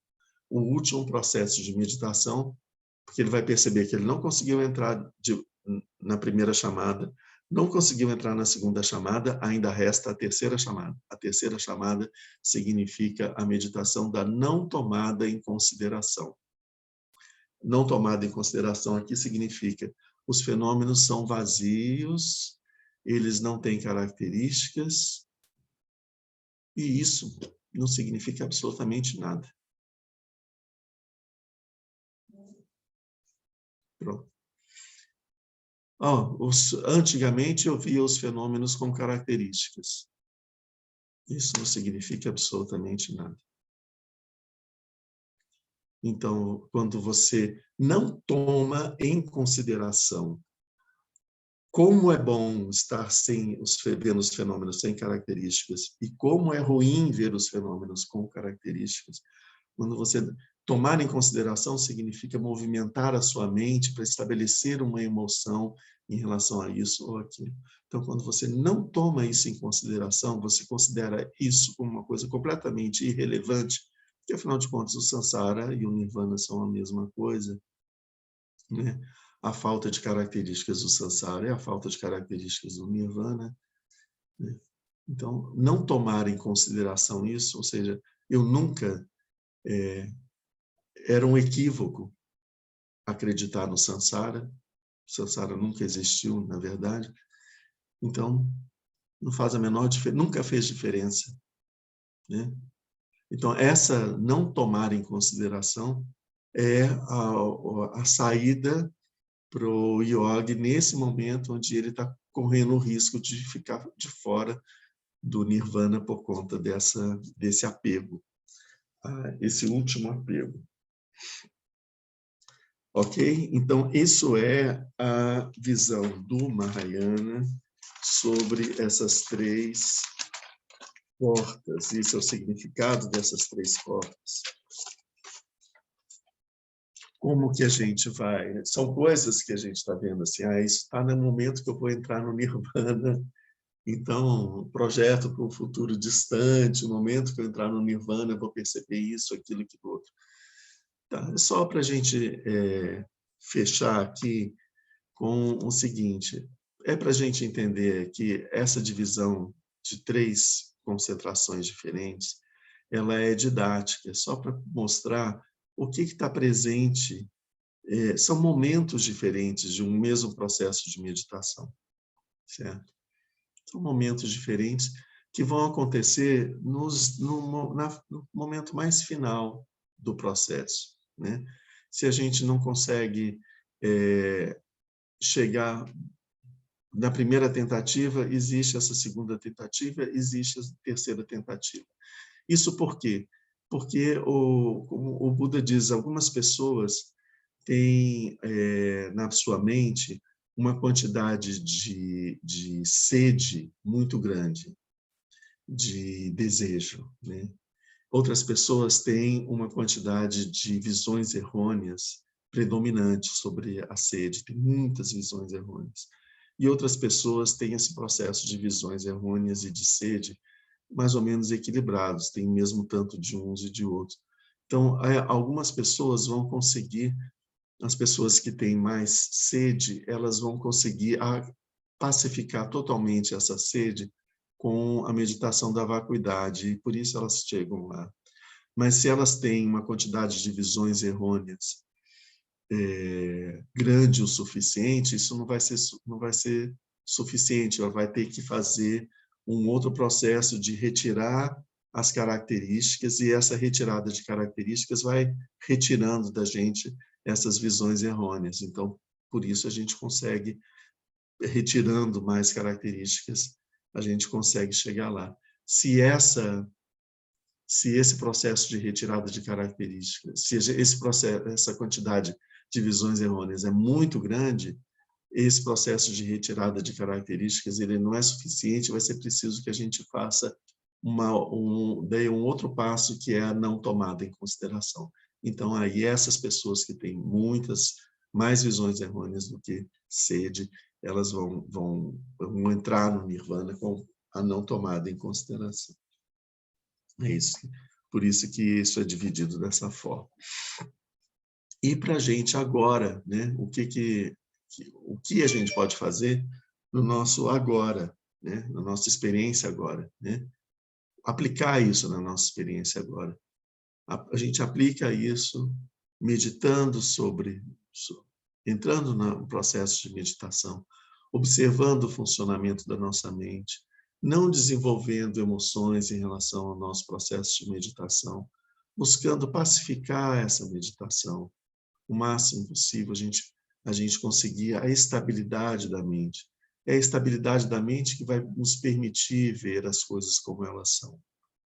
o último processo de meditação, porque ele vai perceber que ele não conseguiu entrar na primeira chamada, não conseguiu entrar na segunda chamada, ainda resta a terceira chamada. A terceira chamada significa a meditação da não tomada em consideração. Não tomada em consideração aqui significa os fenômenos são vazios, eles não têm características, e isso não significa absolutamente nada. Pronto. Antigamente eu via os fenômenos com características. Isso não significa absolutamente nada. Então, quando você não toma em consideração como é bom estar vendo os fenômenos sem características e como é ruim ver os fenômenos com características, quando você tomar em consideração significa movimentar a sua mente para estabelecer uma emoção em relação a isso ou aquilo. Então, quando você não toma isso em consideração, você considera isso como uma coisa completamente irrelevante, porque, afinal de contas, o samsara e o nirvana são a mesma coisa, né? A falta de características do samsara é a falta de características do nirvana, né? Então, não tomar em consideração isso, ou seja, eu nunca... Era um equívoco acreditar no samsara. O samsara nunca existiu, na verdade. Então, não faz a menor diferença, nunca fez diferença, né? Então, essa não tomar em consideração é a saída para o yogi nesse momento onde ele está correndo o risco de ficar de fora do nirvana por conta desse apego, esse último apego. Ok? Então, isso é a visão do Mahayana sobre essas 3 portas. Isso é o significado dessas 3 portas. Como que a gente vai... São coisas que a gente está vendo assim, isso está no momento que eu vou entrar no Nirvana, então, projeto para um futuro distante, no momento que eu entrar no Nirvana, eu vou perceber isso, aquilo, aquilo outro. Tá, só para a gente fechar aqui com o seguinte, para a gente entender que essa divisão de 3 concentrações diferentes, ela é didática, só para mostrar o que está presente. São momentos diferentes de um mesmo processo de meditação, certo? São momentos diferentes que vão acontecer no momento mais final do processo, né? Se a gente não consegue chegar na primeira tentativa, existe essa segunda tentativa, existe a terceira tentativa. Isso por quê? Porque, como o Buda diz, algumas pessoas têm na sua mente uma quantidade de sede muito grande, de desejo, né? Outras pessoas têm uma quantidade de visões errôneas predominante sobre a sede, tem muitas visões errôneas. E outras pessoas têm esse processo de visões errôneas e de sede mais ou menos equilibrados, tem mesmo tanto de uns e de outros. Então, algumas pessoas vão conseguir, as pessoas que têm mais sede, elas vão conseguir pacificar totalmente essa sede com a meditação da vacuidade, e por isso elas chegam lá. Mas se elas têm uma quantidade de visões errôneas grande o suficiente, isso não vai ser suficiente, ela vai ter que fazer um outro processo de retirar as características, e essa retirada de características vai retirando da gente essas visões errôneas. Então, por isso a gente consegue, retirando mais características, a gente consegue chegar lá. Se esse processo de retirada de características, se esse processo, essa quantidade de visões errôneas é muito grande, esse processo de retirada de características ele não é suficiente, vai ser preciso que a gente faça um outro passo, que é a não tomada em consideração. Então, aí, essas pessoas que têm muitas mais visões errôneas do que sede, elas vão entrar no nirvana com a não tomada em consideração. É isso. Por isso que isso é dividido dessa forma. E para a gente agora, né, o que a gente pode fazer no nosso agora, né, na nossa experiência agora, né? Aplicar isso na nossa experiência agora. A gente aplica isso meditando entrando no processo de meditação, observando o funcionamento da nossa mente, não desenvolvendo emoções em relação ao nosso processo de meditação, buscando pacificar essa meditação o máximo possível, a gente conseguir a estabilidade da mente. É a estabilidade da mente que vai nos permitir ver as coisas como elas são,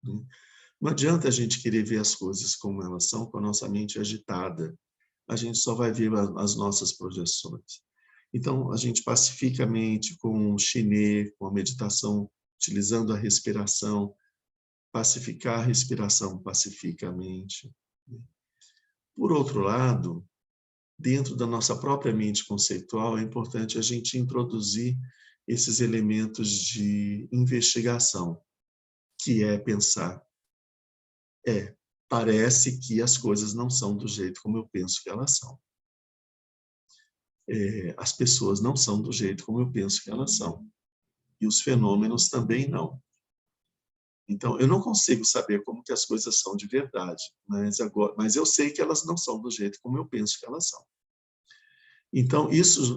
né? Não adianta a gente querer ver as coisas como elas são com a nossa mente agitada. A gente só vai ver as nossas projeções. Então, a gente pacifica a mente com o chinê, com a meditação, utilizando a respiração. Pacificar a respiração pacifica a mente. Por outro lado, dentro da nossa própria mente conceitual, é importante a gente introduzir esses elementos de investigação, que é pensar, parece que as coisas não são do jeito como eu penso que elas são. As pessoas não são do jeito como eu penso que elas são. E os fenômenos também não. Então, eu não consigo saber como que as coisas são de verdade, mas eu sei que elas não são do jeito como eu penso que elas são. Então,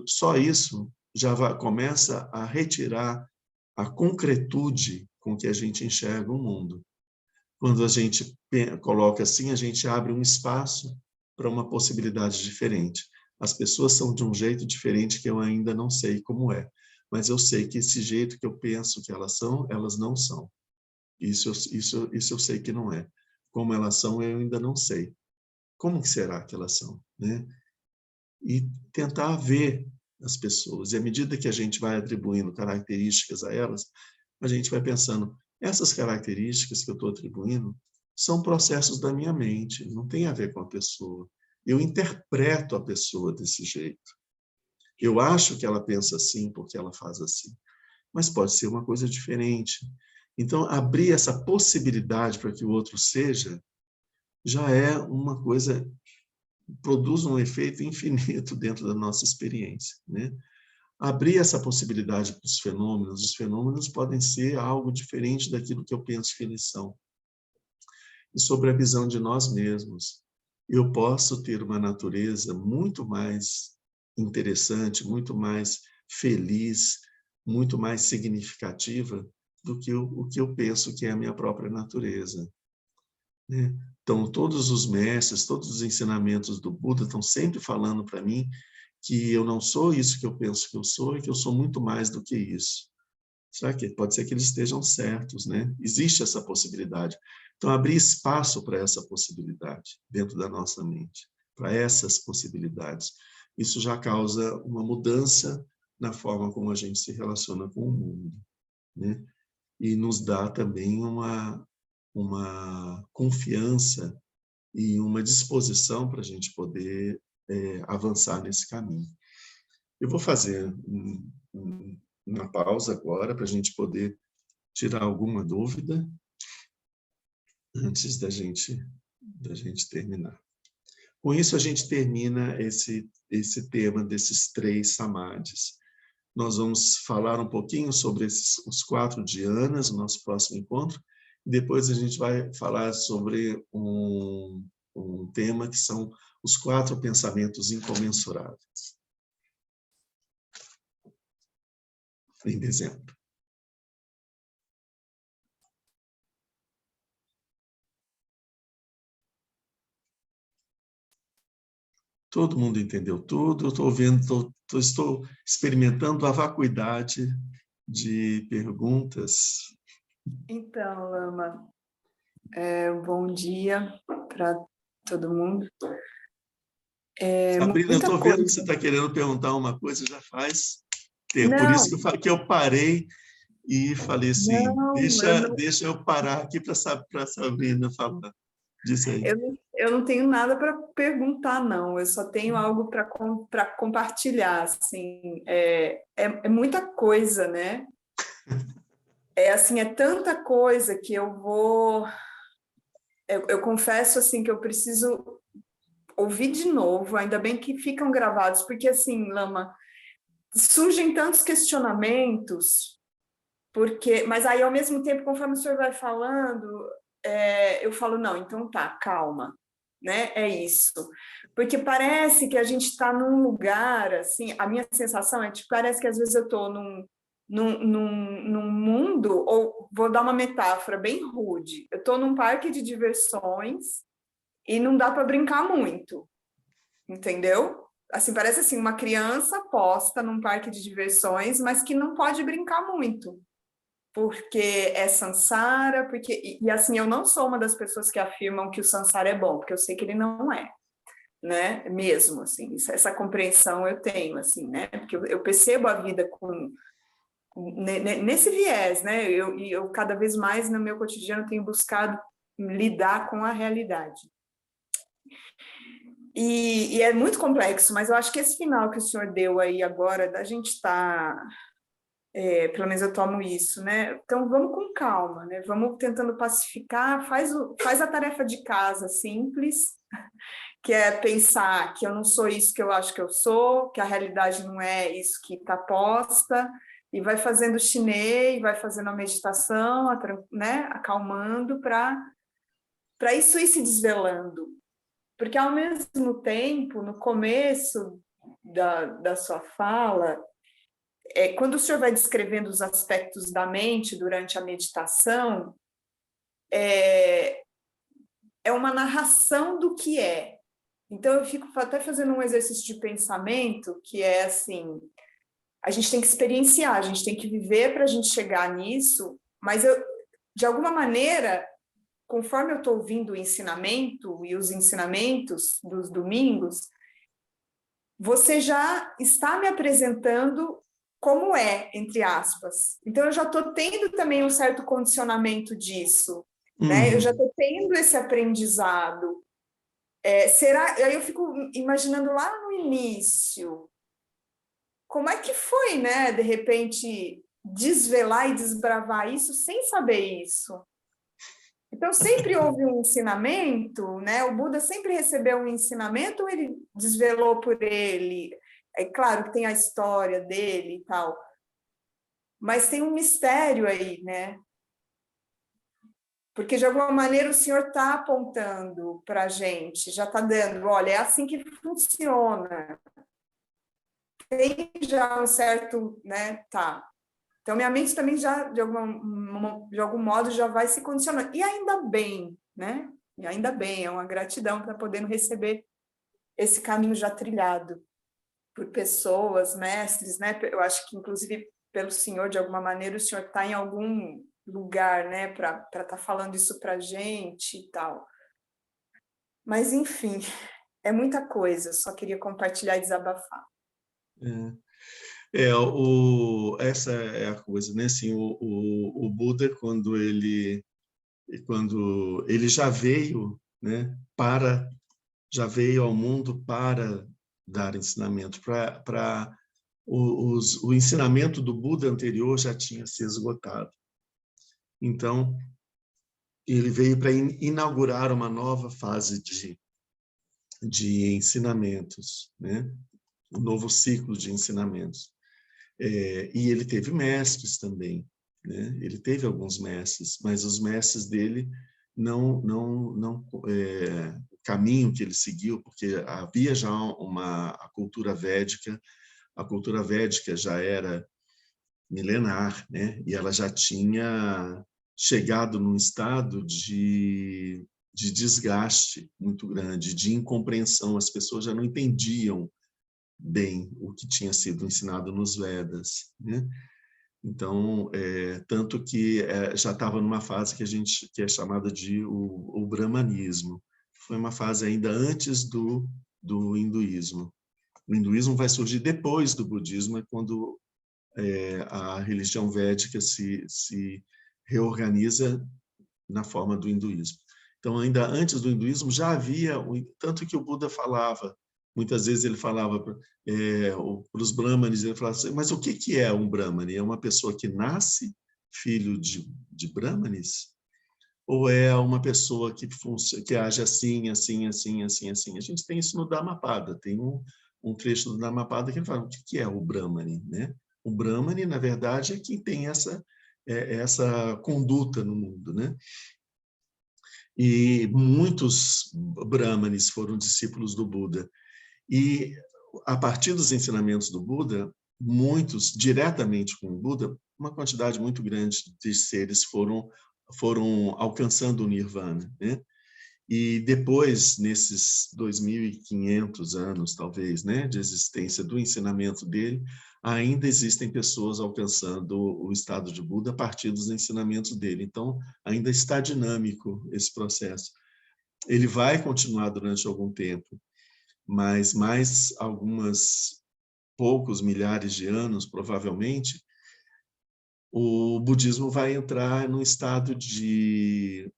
só isso já começa a retirar a concretude com que a gente enxerga o mundo. Quando a gente coloca assim, a gente abre um espaço para uma possibilidade diferente. As pessoas são de um jeito diferente que eu ainda não sei como é, mas eu sei que esse jeito que eu penso que elas são, elas não são. Isso eu sei que não é. Como elas são, eu ainda não sei. Como que será que elas são, né? E tentar ver as pessoas. E à medida que a gente vai atribuindo características a elas, a gente vai pensando, essas características que eu estou atribuindo são processos da minha mente, não tem a ver com a pessoa. Eu interpreto a pessoa desse jeito. Eu acho que ela pensa assim porque ela faz assim, mas pode ser uma coisa diferente. Então, abrir essa possibilidade para que o outro seja, já é uma coisa, produz um efeito infinito dentro da nossa experiência, né? Abrir essa possibilidade para os fenômenos podem ser algo diferente daquilo que eu penso que eles são. E sobre a visão de nós mesmos, eu posso ter uma natureza muito mais interessante, muito mais feliz, muito mais significativa do que o que eu penso que é a minha própria natureza, né? Então, todos os mestres, todos os ensinamentos do Buda estão sempre falando para mim que eu não sou isso que eu penso que eu sou e que eu sou muito mais do que isso. Será que pode ser que eles estejam certos, né? Existe essa possibilidade. Então, abrir espaço para essa possibilidade dentro da nossa mente, para essas possibilidades. Isso já causa uma mudança na forma como a gente se relaciona com o mundo, né? E nos dá também uma confiança e uma disposição para a gente poder avançar nesse caminho. Eu vou fazer uma pausa agora para a gente poder tirar alguma dúvida antes da gente terminar. Com isso, a gente termina esse tema desses 3 samadhis. nós vamos falar um pouquinho sobre os 4 dhyanas, no nosso próximo encontro, e depois a gente vai falar sobre um tema que são os 4 pensamentos incomensuráveis, em dezembro. Todo mundo entendeu tudo, eu estou vendo, estou experimentando a vacuidade de perguntas.
Então, Lama, bom dia para todo mundo.
Sabrina, eu estou vendo que você
Coisa.
está querendo perguntar uma coisa já faz tempo, por
Não,
isso que eu parei e falei assim,
não,
deixa eu parar aqui para a Sabrina falar. Diz aí.
eu não tenho nada para perguntar, não. Eu só tenho algo para compartilhar, assim. É muita coisa, né? É tanta coisa que eu vou... Eu confesso, assim, que eu preciso ouvir de novo, ainda bem que ficam gravados, porque, assim, Lama, surgem tantos questionamentos, mas aí, ao mesmo tempo, conforme o senhor vai falando, eu falo, não, então tá, calma, né? É isso. Porque parece que a gente está num lugar, assim, a minha sensação é que parece que às vezes eu estou num mundo, ou vou dar uma metáfora bem rude, eu estou num parque de diversões e não dá para brincar muito, entendeu? Assim, parece assim, uma criança posta num parque de diversões, mas que não pode brincar muito, porque é samsara, e assim, eu não sou uma das pessoas que afirmam que o samsara é bom, porque eu sei que ele não é, né? Mesmo, assim, essa compreensão eu tenho, assim, né? Porque eu percebo a vida nesse viés, né? Eu cada vez mais no meu cotidiano tenho buscado lidar com a realidade. E é muito complexo, mas eu acho que esse final que o senhor deu aí agora, da gente estar, pelo menos eu tomo isso, né? Então vamos com calma, né? Vamos tentando pacificar, faz a tarefa de casa simples, que é pensar que eu não sou isso que eu acho que eu sou, que a realidade não é isso que está posta, e vai fazendo o chinês, vai fazendo a meditação, né? Acalmando para isso ir se desvelando. Porque, ao mesmo tempo, no começo da sua fala, quando o senhor vai descrevendo os aspectos da mente durante a meditação, é uma narração do que é. Então, eu fico até fazendo um exercício de pensamento, que é assim, a gente tem que experienciar, a gente tem que viver para a gente chegar nisso, mas de alguma maneira, conforme eu estou ouvindo o ensinamento e os ensinamentos dos domingos, você já está me apresentando como é, entre aspas. Então, eu já estou tendo também um certo condicionamento disso, né? Eu já estou tendo esse aprendizado. Será? Aí eu fico imaginando lá no início, como é que foi, né? De repente, desvelar e desbravar isso sem saber isso. Então, sempre houve um ensinamento, né? O Buda sempre recebeu um ensinamento, ou ele desvelou por ele. É claro que tem a história dele e tal, mas tem um mistério aí, né? Porque, de alguma maneira, o senhor está apontando para a gente, já está dando, olha, é assim que funciona. Tem já um certo, né? Tá. Então, minha mente também já, de algum modo, já vai se condicionando. E ainda bem, né? E ainda bem, é uma gratidão para poder receber esse caminho já trilhado por pessoas, mestres, né? Eu acho que, inclusive, pelo senhor, de alguma maneira, o senhor está em algum lugar, né? Para estar falando isso para a gente e tal. Mas, enfim, é muita coisa. Só queria compartilhar e desabafar.
Essa é a coisa, né? Assim, o Buda, quando ele já veio, né, já veio ao mundo para dar ensinamento, o ensinamento do Buda anterior já tinha se esgotado. Então, ele veio para inaugurar uma nova fase de ensinamentos, né? Um novo ciclo de ensinamentos. E ele teve mestres também, né? Ele teve alguns mestres, mas os mestres dele o caminho que ele seguiu, porque havia já a cultura védica já era milenar, né? E ela já tinha chegado num estado de desgaste muito grande, de incompreensão. As pessoas já não entendiam bem o que tinha sido ensinado nos Vedas, né? Então, tanto que já estava numa fase que é chamada de o brahmanismo. Foi uma fase ainda antes do hinduísmo. O hinduísmo vai surgir depois do budismo, é quando a religião védica se reorganiza na forma do hinduísmo. Então, ainda antes do hinduísmo, já havia, tanto que o Buda falava, muitas vezes ele falava para os brahmanes, ele falava assim, mas o que é um brahmane? É uma pessoa que nasce filho de brahmanes? Ou é uma pessoa que age assim, assim, assim, assim, assim? A gente tem isso no Dhammapada, tem um trecho do Dhammapada que ele fala, o que é o brahmane, né? O brahmane, na verdade, é quem tem essa conduta no mundo, né? E muitos brahmanes foram discípulos do Buda. E, a partir dos ensinamentos do Buda, muitos, diretamente com o Buda, uma quantidade muito grande de seres foram alcançando o Nirvana, né? E depois, nesses 2.500 anos, talvez, né, de existência do ensinamento dele, ainda existem pessoas alcançando o estado de Buda a partir dos ensinamentos dele. Então, ainda está dinâmico esse processo. Ele vai continuar durante algum tempo, mas mais poucos milhares de anos, provavelmente, o budismo vai entrar num estado de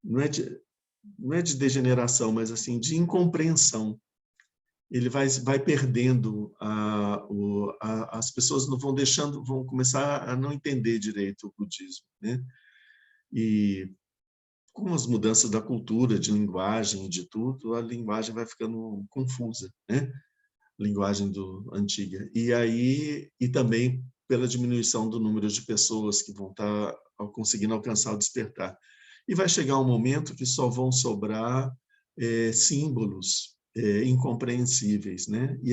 não é de degeneração, mas assim de incompreensão. Ele vai perdendo as pessoas não vão começar a não entender direito o budismo, né? E com as mudanças da cultura, de linguagem, de tudo, a linguagem vai ficando confusa, né? Linguagem antiga. E também pela diminuição do número de pessoas que vão estar conseguindo alcançar o despertar. E vai chegar um momento que só vão sobrar símbolos incompreensíveis, né? E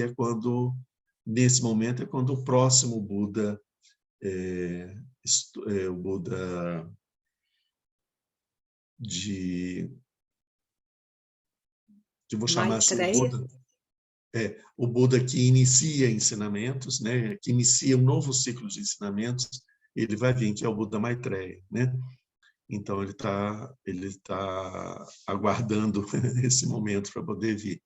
nesse momento, é quando o próximo Buda, o Buda que vou chamar assim, o Buda que inicia ensinamentos, né? Que inicia um novo ciclo de ensinamentos, ele vai vir, que é o Buda Maitreya, né? Então, ele tá aguardando esse momento para poder vir.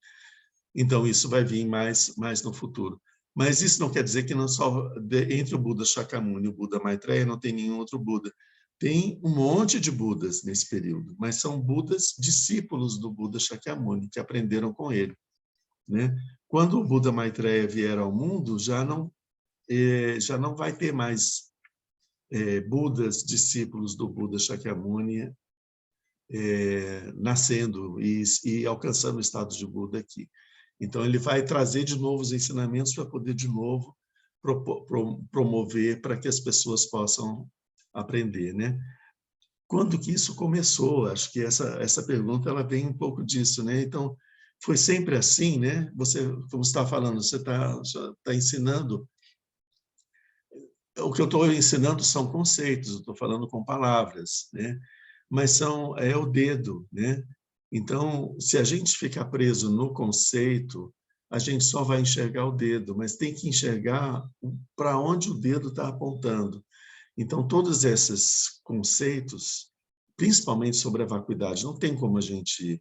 Então, isso vai vir mais no futuro. Mas isso não quer dizer que não só entre o Buda Shakyamuni e o Buda Maitreya não tem nenhum outro Buda. Tem um monte de Budas nesse período, mas são Budas discípulos do Buda Shakyamuni, que aprenderam com ele, né? Quando o Buda Maitreya vier ao mundo, já não vai ter mais Budas, discípulos do Buda Shakyamuni, nascendo e alcançando o estado de Buda aqui. Então, ele vai trazer de novo os ensinamentos para poder, de novo, promover para que as pessoas possam aprender, né? Quando que isso começou? Acho que essa pergunta ela vem um pouco disso, né? Então, foi sempre assim, né? Você, como está falando, você está ensinando. O que eu estou ensinando são conceitos, eu estou falando com palavras, né? Mas é o dedo, né? Então, se a gente ficar preso no conceito, a gente só vai enxergar o dedo, mas tem que enxergar para onde o dedo está apontando. Então, todos esses conceitos, principalmente sobre a vacuidade, não tem como a gente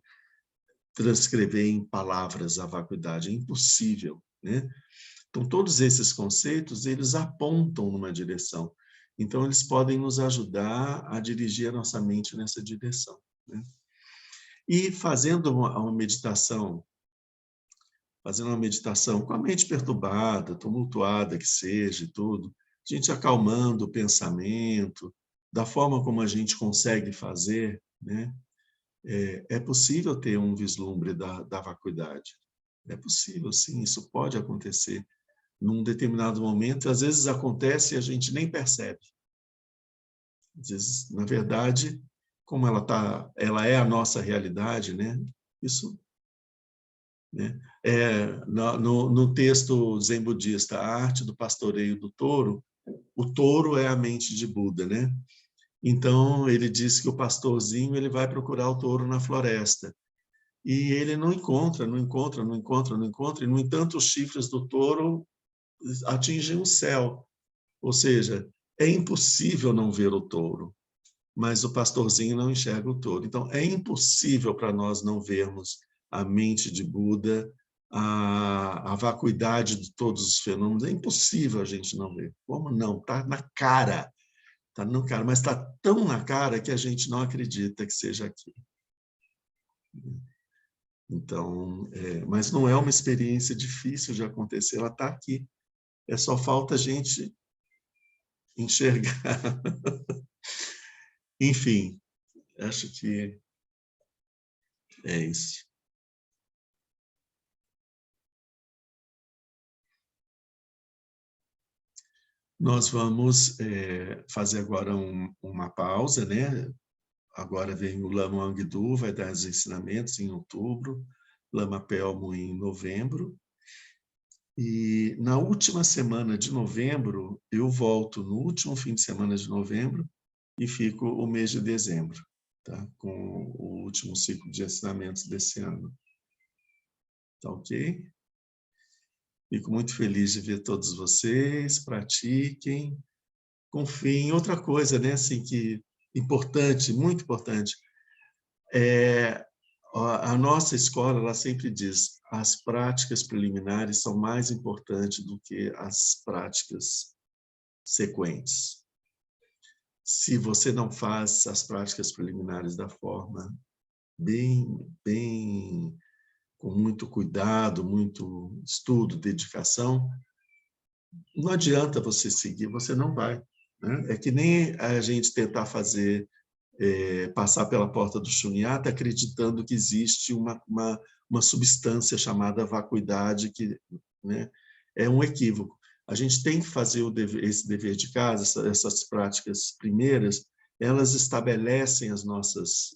transcrever em palavras a vacuidade, é impossível, né? Então, todos esses conceitos, eles apontam numa direção. Então, eles podem nos ajudar a dirigir a nossa mente nessa direção, né? E fazendo uma meditação com a mente perturbada, tumultuada que seja e tudo, a gente acalmando o pensamento, da forma como a gente consegue fazer, né? É possível ter um vislumbre da vacuidade. É possível, sim, isso pode acontecer. num determinado momento, às vezes acontece e a gente nem percebe. Às vezes, na verdade, como ela é a nossa realidade, né? Isso, né? No texto zen budista, A Arte do Pastoreio do Touro, o touro é a mente de Buda, né? Então, ele diz que o pastorzinho ele vai procurar o touro na floresta. E ele não encontra, e, no entanto, os chifres do touro atingem o céu. Ou seja, é impossível não ver o touro, mas o pastorzinho não enxerga o touro. Então, é impossível para nós não vermos a mente de Buda, a vacuidade de todos os fenômenos. É impossível a gente não ver. Como não? Está na cara. Está na cara, mas está tão na cara que a gente não acredita que seja aqui. Então, mas não é uma experiência difícil de acontecer, ela está aqui. Só falta a gente enxergar. Enfim, acho que é isso. Nós vamos fazer agora uma pausa, né? Agora vem o Lama Wangdu, vai dar os ensinamentos em outubro, Lama Pelmo em novembro. E na última semana de novembro, eu volto no último fim de semana de novembro e fico o mês de dezembro, tá? Com o último ciclo de ensinamentos desse ano. Tá ok? Fico muito feliz de ver todos vocês, pratiquem, confiem. Outra coisa, né, assim, que importante, muito importante, a nossa escola ela sempre diz as práticas preliminares são mais importantes do que as práticas sequentes. Se você não faz as práticas preliminares da forma bem com muito cuidado, muito estudo, dedicação, não adianta você seguir, você não vai. Né? É que nem a gente tentar fazer, passar pela porta do Shunyata acreditando que existe uma substância chamada vacuidade, que, né, é um equívoco. A gente tem que fazer esse dever de casa, essas práticas primeiras, elas estabelecem as nossos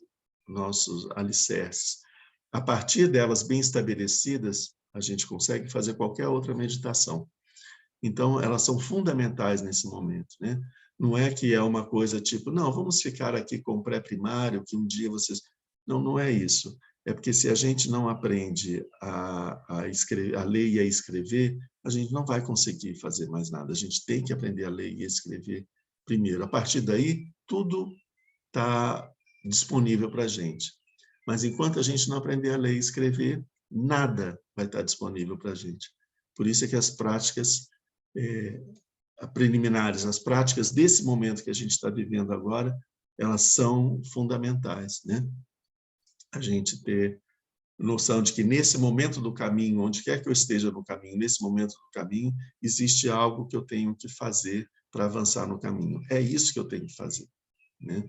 alicerces. A partir delas bem estabelecidas, a gente consegue fazer qualquer outra meditação. Então, elas são fundamentais nesse momento, né? Não é que é uma coisa tipo, não, vamos ficar aqui com o pré-primário, que um dia vocês... Não, não é isso. É porque se a gente não aprende a ler e a escrever, a gente não vai conseguir fazer mais nada. A gente tem que aprender a ler e a escrever primeiro. A partir daí, tudo está disponível para a gente. Mas enquanto a gente não aprender a ler e escrever, nada vai estar disponível para a gente. Por isso é que as práticas preliminares, as práticas desse momento que a gente está vivendo agora, elas são fundamentais, né? A gente ter noção de que nesse momento do caminho, onde quer que eu esteja no caminho, nesse momento do caminho, existe algo que eu tenho que fazer para avançar no caminho. É isso que eu tenho que fazer, né?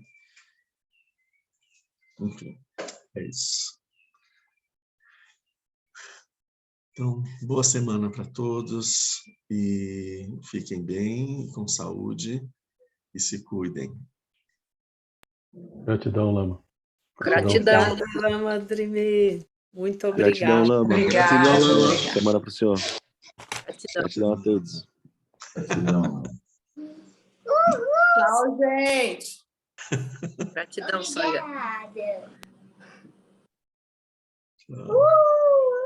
Enfim, é isso. Então, boa semana para todos e fiquem bem, com saúde e se cuidem.
Gratidão, Lama.
Gratidão, Lama Drime. Muito obrigada.
Gratidão, Lama.
Obrigada.
Boa semana para o senhor. Gratidão a todos.
Gratidão.
Tchau, gente.
Gratidão, Sônia.
Tchau.